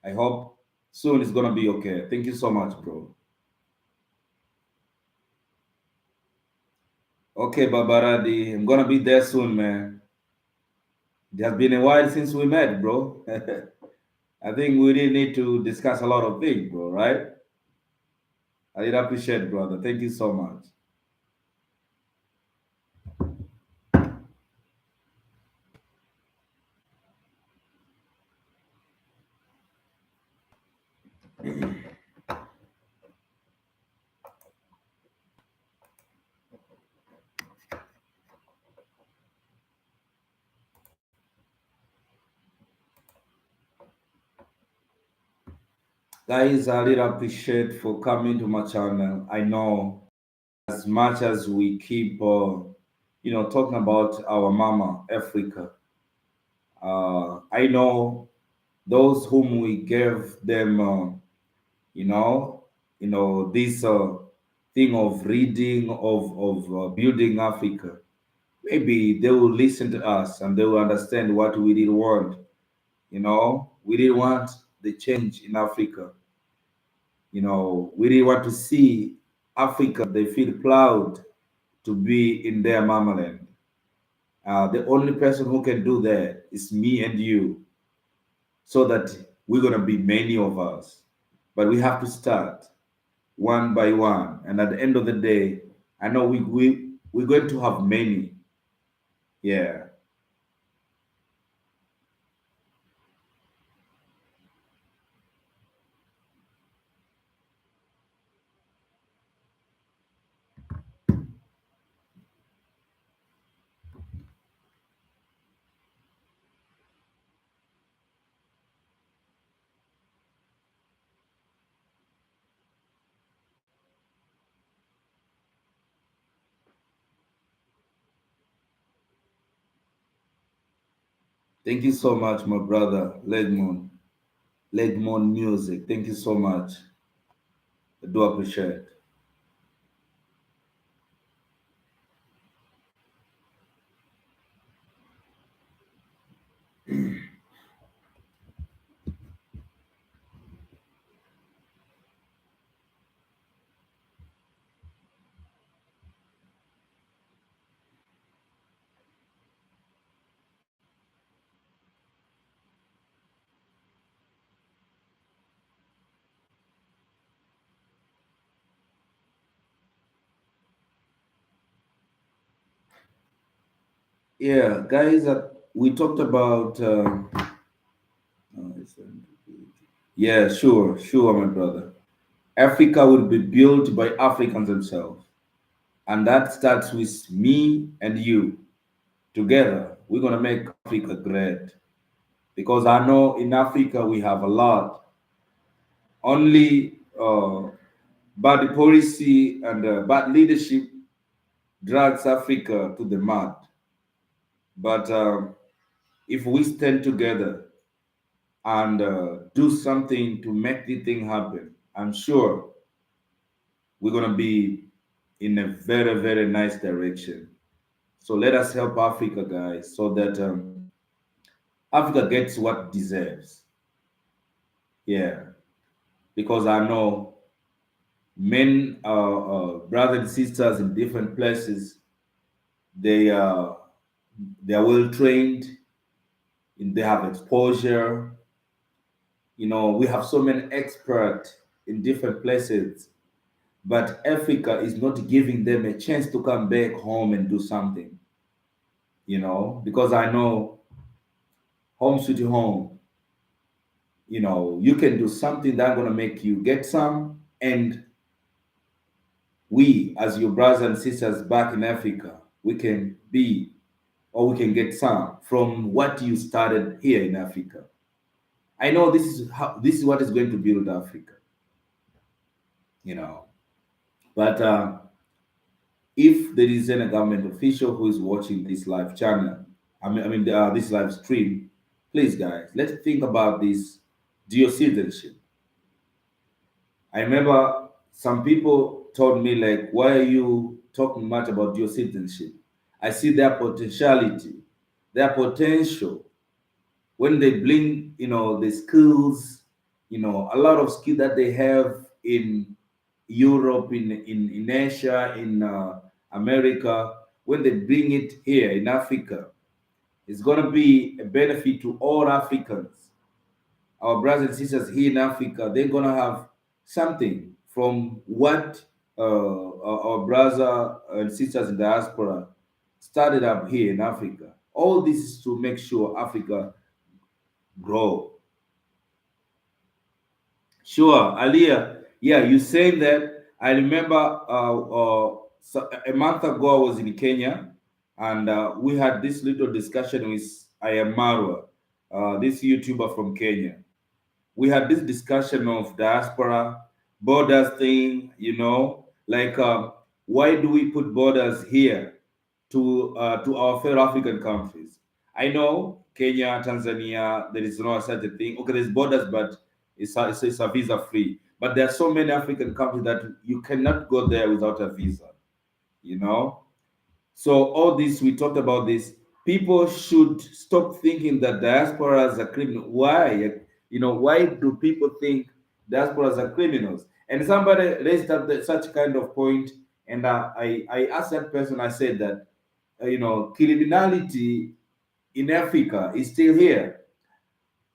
I hope soon it's gonna be okay. Thank you so much, bro. Okay, Babaradi. I'm gonna be there soon, man. It has been a while since we met, bro. I think we really need to discuss a lot of things, bro, right? I did appreciate it, brother. Thank you so much. Guys, I really appreciate for coming to my channel. I know as much as we keep, talking about our mama, Africa, I know those whom we gave them, you know, this thing of reading, of building Africa. Maybe they will listen to us and they will understand what we did want. We didn't want the change in Africa. We didn't want to see Africa. They feel proud to be in their mamaland. The only person who can do that is me and you, so that we're gonna be many of us. But we have to start one by one, and at the end of the day, I know we're going to have many. Yeah. Thank you so much, my brother Legmon. Legmon Music. Thank you so much. I do appreciate. Yeah, guys, we talked about. Yeah, sure, sure, my brother. Africa will be built by Africans themselves. And that starts with me and you. Together, we're going to make Africa great. Because I know in Africa we have a lot. Only bad policy and bad leadership drags Africa to the mud. But if we stand together and do something to make the thing happen, I'm sure we're going to be in a very, very nice direction. So let us help Africa, guys, so that Africa gets what it deserves. Yeah, because I know men, brothers and sisters in different places, they they are well trained, and they have exposure. We have so many experts in different places, but Africa is not giving them a chance to come back home and do something, because I know home sweet home, you can do something that's gonna make you get some, and we, as your brothers and sisters back in Africa, we can be or we can get some from what you started here in Africa. I know this is what is going to build Africa, you know. But if there is any government official who is watching this live channel, this live stream, please, guys, let's think about this dual citizenship. I remember some people told me, like, why are you talking much about dual citizenship? I see their potentiality, their potential when they bring, the skills, a lot of skill that they have in Europe, in Asia, in America, when they bring it here in Africa, it's going to be a benefit to all Africans. Our brothers and sisters here in Africa, they're going to have something from what our brother and sisters in diaspora started up here in Africa. All this is to make sure Africa grow. Sure, Aliyah. Yeah, you saying that. I remember a month ago I was in Kenya, and we had this little discussion with Ayamarwa, this YouTuber from Kenya. We had this discussion of diaspora, borders thing, like why do we put borders here to our fellow African countries? I know Kenya, Tanzania, there is no such a thing. Okay, there's borders, but it's a visa free. But there are so many African countries that you cannot go there without a visa, you know. So all this, we talked about this. People should stop thinking that diasporas are criminal. Why? Why do people think diasporas are criminals? And somebody raised up such kind of point, and I asked that person. I said that criminality in Africa is still here.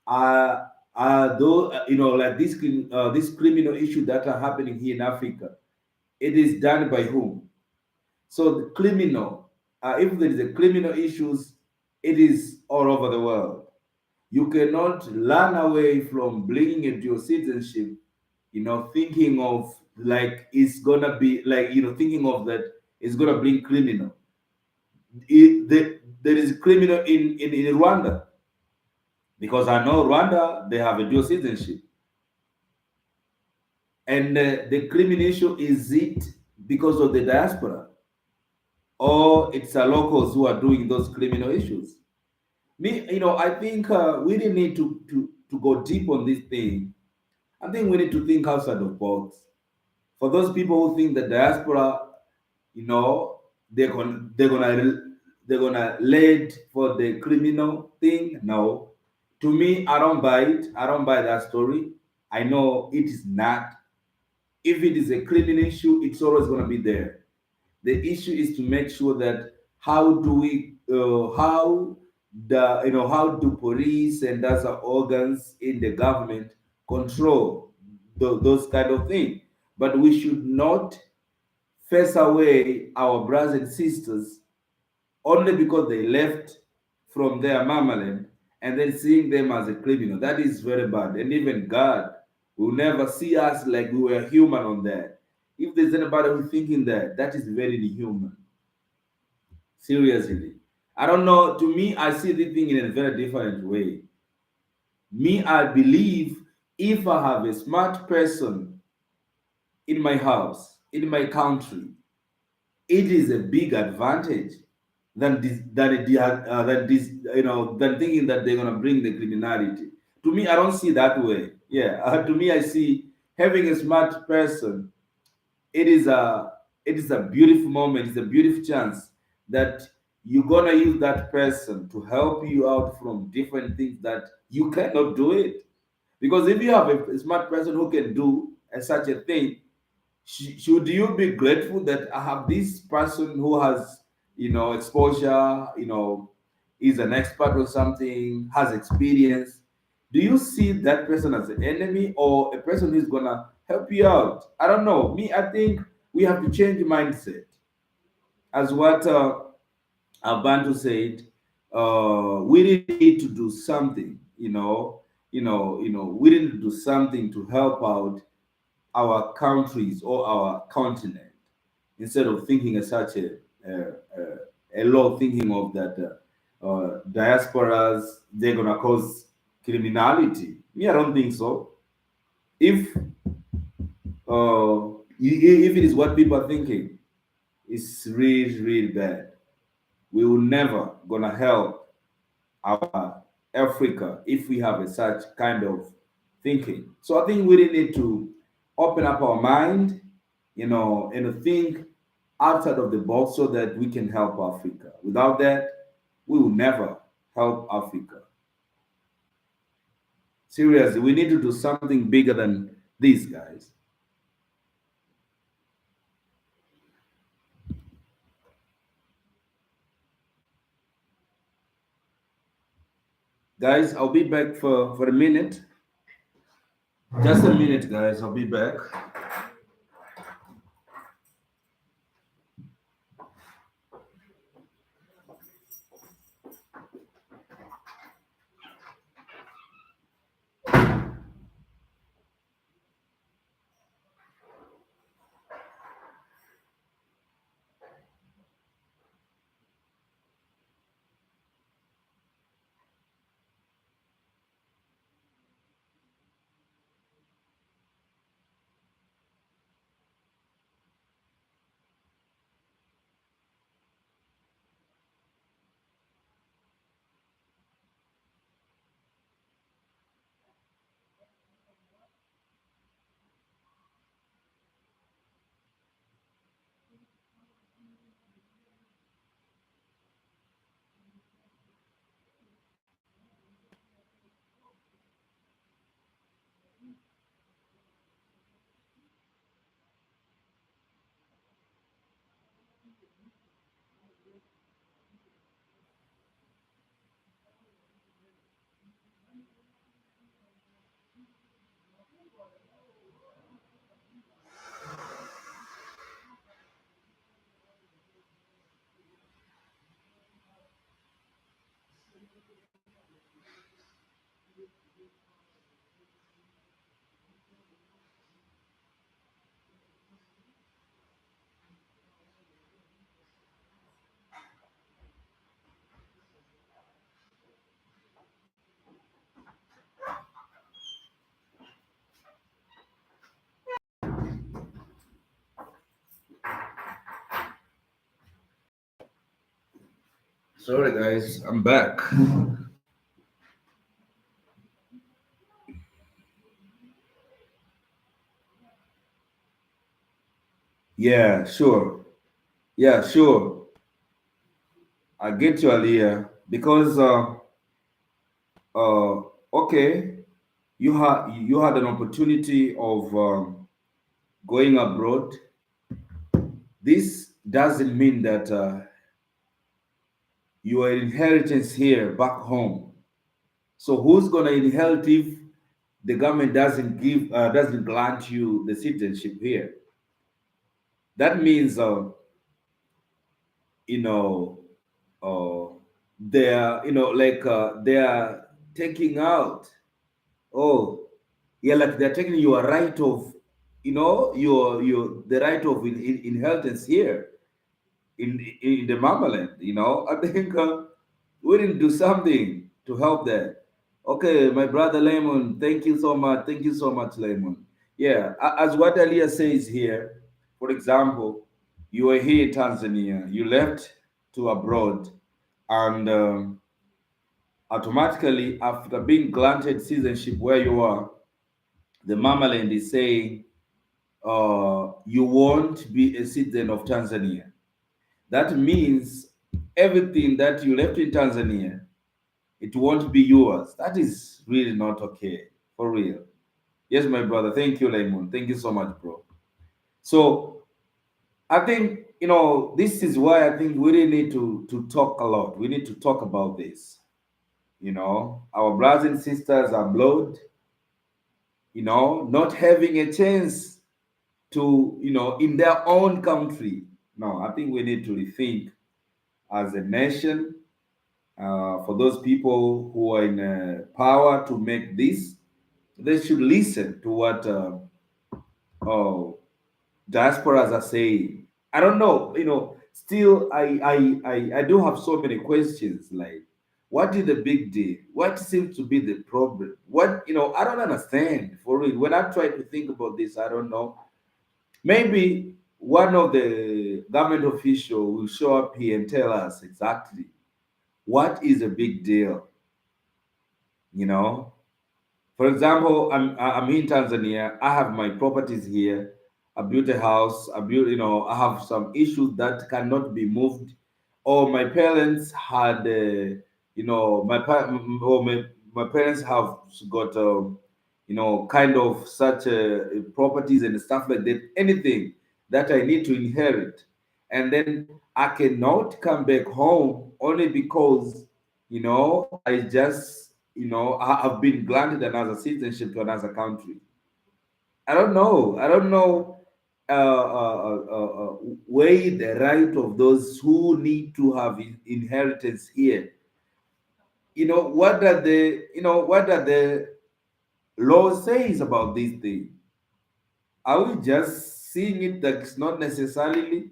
Though like this criminal issue that are happening here in Africa, it is done by whom? So the criminal, if there is a criminal issues, it is all over the world. You cannot run away from bringing a dual citizenship, thinking of like it's gonna be like thinking of that it's gonna bring criminal. There is criminal in Rwanda, because I know Rwanda, they have a dual citizenship, and the criminal issue, is it because of the diaspora, or it's the locals who are doing those criminal issues? I think we really need to go deep on this thing. I think we need to think outside the box. For those people who think the diaspora, you know, they're gonna lead for the criminal thing. No, to me, I don't buy it. I don't buy that story. I know it is not. If it is a criminal issue, it's always gonna be there. The issue is to make sure that how do we how do police and other organs in the government control those kind of things. But we should not face away our brothers and sisters only because they left from their mamaland, and then seeing them as a criminal. That is very bad. And even God will never see us like we were human on that. If there's anybody who's thinking that, that is very inhuman. Seriously. I don't know. To me, I see the thing in a very different way. Me, I believe if I have a smart person in my house, in my country, it is a big advantage than thinking that they're gonna bring the criminality. To me, I don't see that way. Yeah, to me, I see having a smart person. It is a beautiful moment. It's a beautiful chance that you're gonna use that person to help you out from different things that you cannot do it. Because if you have a smart person who can do such a thing, should you be grateful that I have this person who has, exposure, is an expert or something, has experience? Do you see that person as an enemy or a person who's gonna help you out. I don't know. Me, I think we have to change mindset. As what Abantu said, we really need to do something. We need to do something to help out our countries or our continent instead of thinking as such a lot thinking of that diasporas they're gonna cause criminality. Me, I don't think so. If if it is what people are thinking, it's really really bad. We will never gonna help our Africa if we have a such kind of thinking. So I think we really need to open up our mind, and think outside of the box so that we can help Africa. Without that, we will never help Africa. Seriously, we need to do something bigger than these guys. Guys, I'll be back for a minute. Just a minute, guys. I'll be back. Sorry, guys. I'm back. Yeah, sure. Yeah, sure. I get you, Aliyah, because uh, okay, you had an opportunity of going abroad. This doesn't mean that your inheritance here back home. So who's gonna inherit if the government doesn't grant you the citizenship here? That means you know uh, they're like they're taking out. Oh, yeah, like they're taking your right of your the right of inheritance here in the mamaland. I think we didn't do something to help that. Okay, my brother Lemon, thank you so much. Thank you so much, Lemon. Yeah, as what Elia says here, for example, you were here in Tanzania, you left to abroad, and automatically, after being granted citizenship where you are, the mamaland is saying you won't be a citizen of Tanzania. That means everything that you left in Tanzania, it won't be yours. That is really not okay, for real. Yes, my brother. Thank you, Lemon. Thank you so much, bro. So I think this is why I think we really need to talk a lot. We need to talk about this. Our brothers and sisters are blood. not having a chance to, in their own country. No, I think we need to rethink as a nation, for those people who are in power to make this. They should listen to what oh, diasporas are saying. I don't know, still I do have so many questions, like what is the big deal? What seems to be the problem? What, I don't understand for real. When I try to think about this, I don't know. Maybe one of the government official will show up here and tell us exactly what is a big deal, you know? For example, I'm in Tanzania. I have my properties here. I built a house. I have some issues that cannot be moved. Or my parents had, my parents have got, kind of such properties and stuff like that. Anything that I need to inherit, and then I cannot come back home only because, I just, have been granted another citizenship to another country. I don't know. I don't know. Weigh the right of those who need to have inheritance here. What are the law says about this thing? Are we just seeing it that it's not necessarily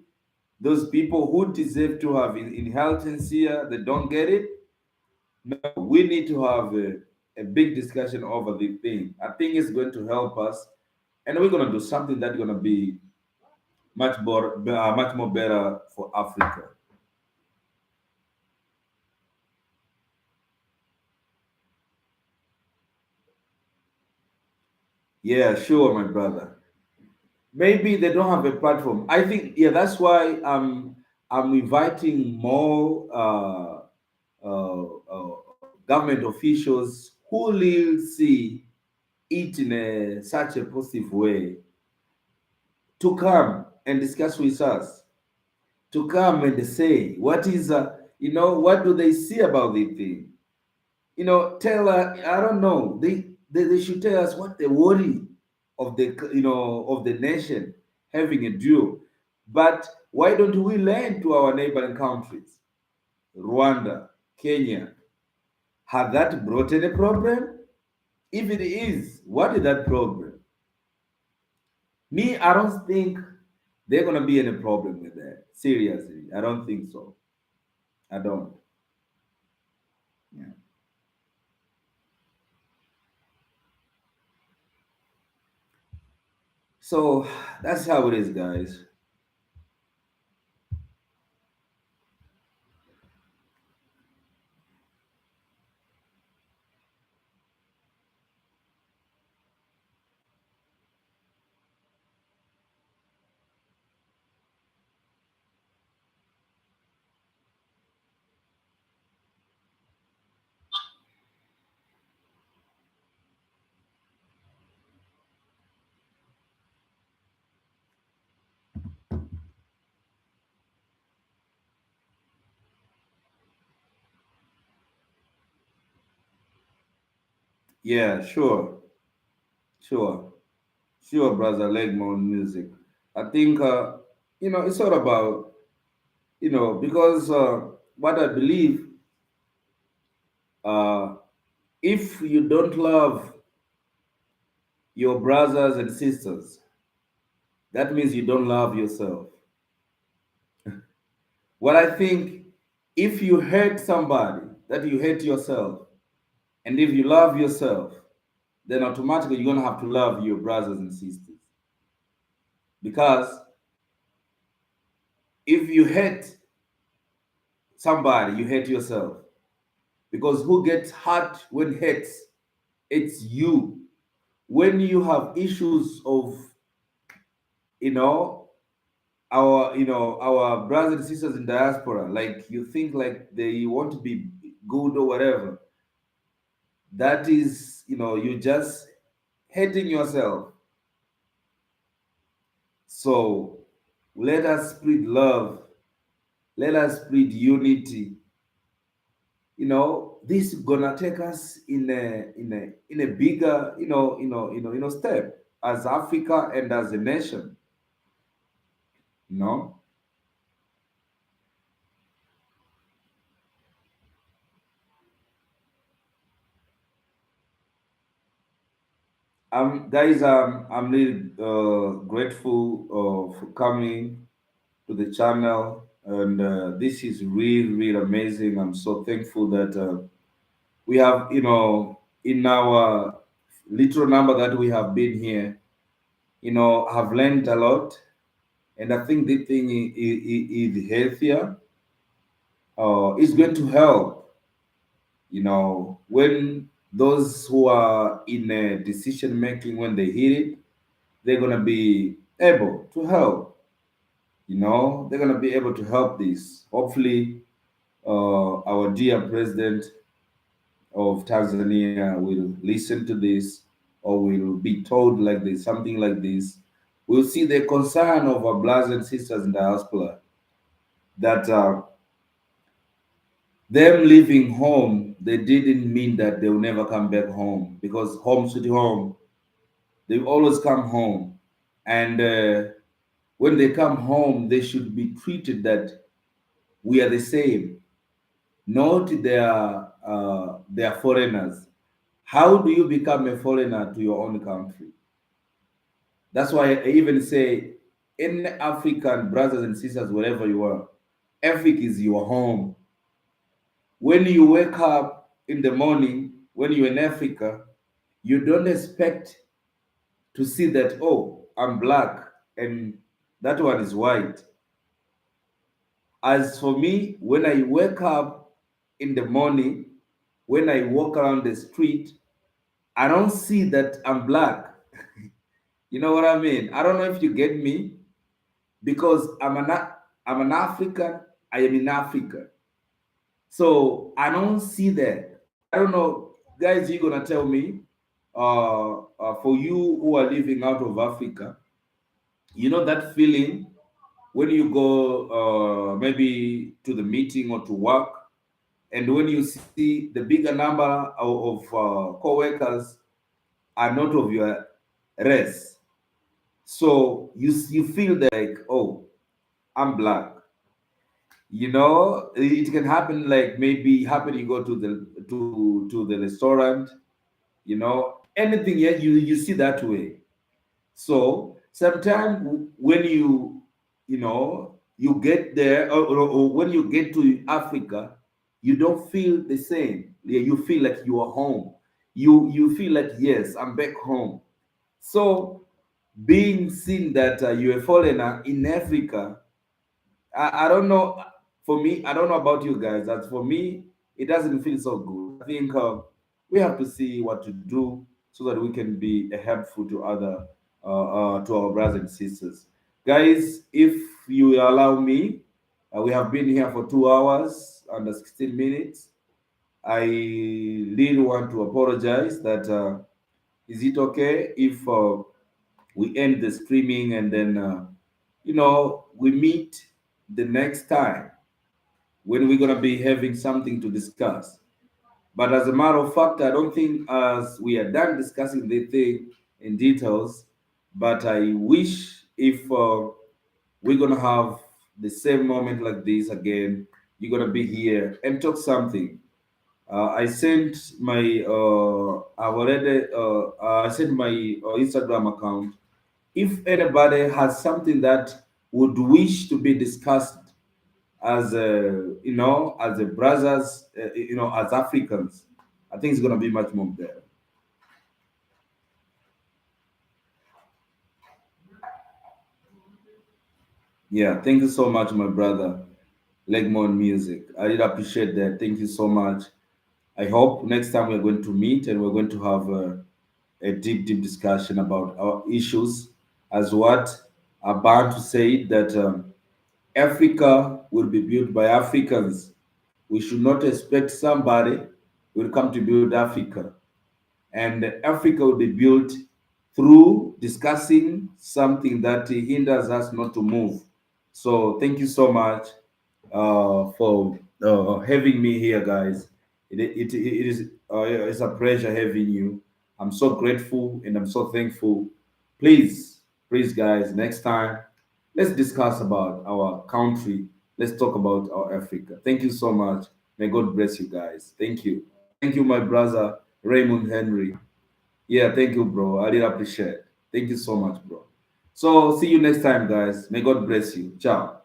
those people who deserve to have inheritance here, they don't get it? No, we need to have a big discussion over the thing. I think it's going to help us, and we're going to do something that's going to be much more better for Africa. Yeah, sure, my brother. Maybe they don't have a platform. I think, yeah, that's why I'm inviting more government officials who will see it in such a positive way to come and discuss with us, to come and say what is, what do they see about the thing. Tell, I don't know, they should tell us what they worry of the, of the nation having a duel. But why don't we learn to our neighboring countries, Rwanda, Kenya? Have that brought any problem? If it is, what is that problem? Me, I don't think there's gonna be any problem with that. Seriously, I don't think so. I don't. Yeah. So that's how it is, guys. Yeah, sure, sure, sure, brother. Legmo music. I think it's all about, because what I believe, uh, if you don't love your brothers and sisters, that means you don't love yourself. What I think, if you hate somebody, that you hate yourself, and if you love yourself, then automatically you're gonna have to love your brothers and sisters. Because if you hate somebody, you hate yourself. Because who gets hurt when hates? It's you. When you have issues of, you know, our brothers and sisters in diaspora, like you think like they want to be good or whatever, that is, you just hating yourself. So let us spread love, let us spread unity, this is gonna take us in a bigger, step as Africa and as a nation. You know, guys, I'm really grateful for coming to the channel, and this is really, really amazing. I'm so thankful that we have, in our little number that we have been here, have learned a lot, and I think this thing is healthier. It's going to help, when those who are in decision making, when they hear it, they're gonna be able to help. They're gonna be able to help this. Hopefully, our dear president of Tanzania will listen to this, or will be told like this, something like this. We'll see the concern of our brothers and sisters in diaspora, that them leaving home, they didn't mean that they will never come back home, because home sweet home, they always come home. And when they come home, they should be treated that we are the same, not they are foreigners. How do you become a foreigner to your own country? That's why I even say, in African brothers and sisters, wherever you are, Africa is your home. When you wake up in the morning, when you're in Africa, you don't expect to see that, oh, I'm black and that one is white. As for me, when I wake up in the morning, when I walk around the street, I don't see that I'm black. You know what I mean? I don't know if you get me, because I'm an African. I am in Africa, so I don't see that. I don't know, guys. You're gonna tell me, for you who are living out of Africa, that feeling when you go maybe to the meeting or to work, and when you see the bigger number of co-workers are not of your race, so you feel like, oh, I'm black. It can happen, like maybe happen, you go to the restaurant, anything. Yeah, you see that way. So sometimes when you get there, or when you get to Africa, you don't feel the same. Yeah, you feel like you are home. You feel like, yes, I'm back home. So being seen that you're a foreigner in Africa, I don't know. For me, I don't know about you guys. As for me, it doesn't feel so good. I think we have to see what to do so that we can be helpful to to our brothers and sisters. Guys, if you allow me, we have been here for 2 hours and 16 minutes. I really want to apologize. That is it okay if we end the streaming, and then we meet the next time when we're going to be having something to discuss. But as a matter of fact, I don't think as we are done discussing the thing in details, but I wish if we're going to have the same moment like this again, you're going to be here and talk something. I sent my I've already I sent my Instagram account. If anybody has something that would wish to be discussed as as a brothers, as Africans, I think it's gonna be much more better. Yeah, thank you so much, my brother. Legmon Music. I really appreciate that. Thank you so much. I hope next time we're going to meet and we're going to have a deep, deep discussion about our issues, as what are bound to say that Africa will be built by Africans. We should not expect somebody will come to build Africa. And Africa will be built through discussing something that hinders us not to move. So thank you so much for having me here, guys. It is it's a pleasure having you. I'm so grateful and I'm so thankful. Please, please, guys, next time let's discuss about our country. Let's talk about our Africa. Thank you so much. May God bless you guys. Thank you. Thank you, my brother Raymond Henry. Yeah, thank you, bro. I really appreciate it. Thank you so much, bro. So see you next time, guys. May God bless you. Ciao.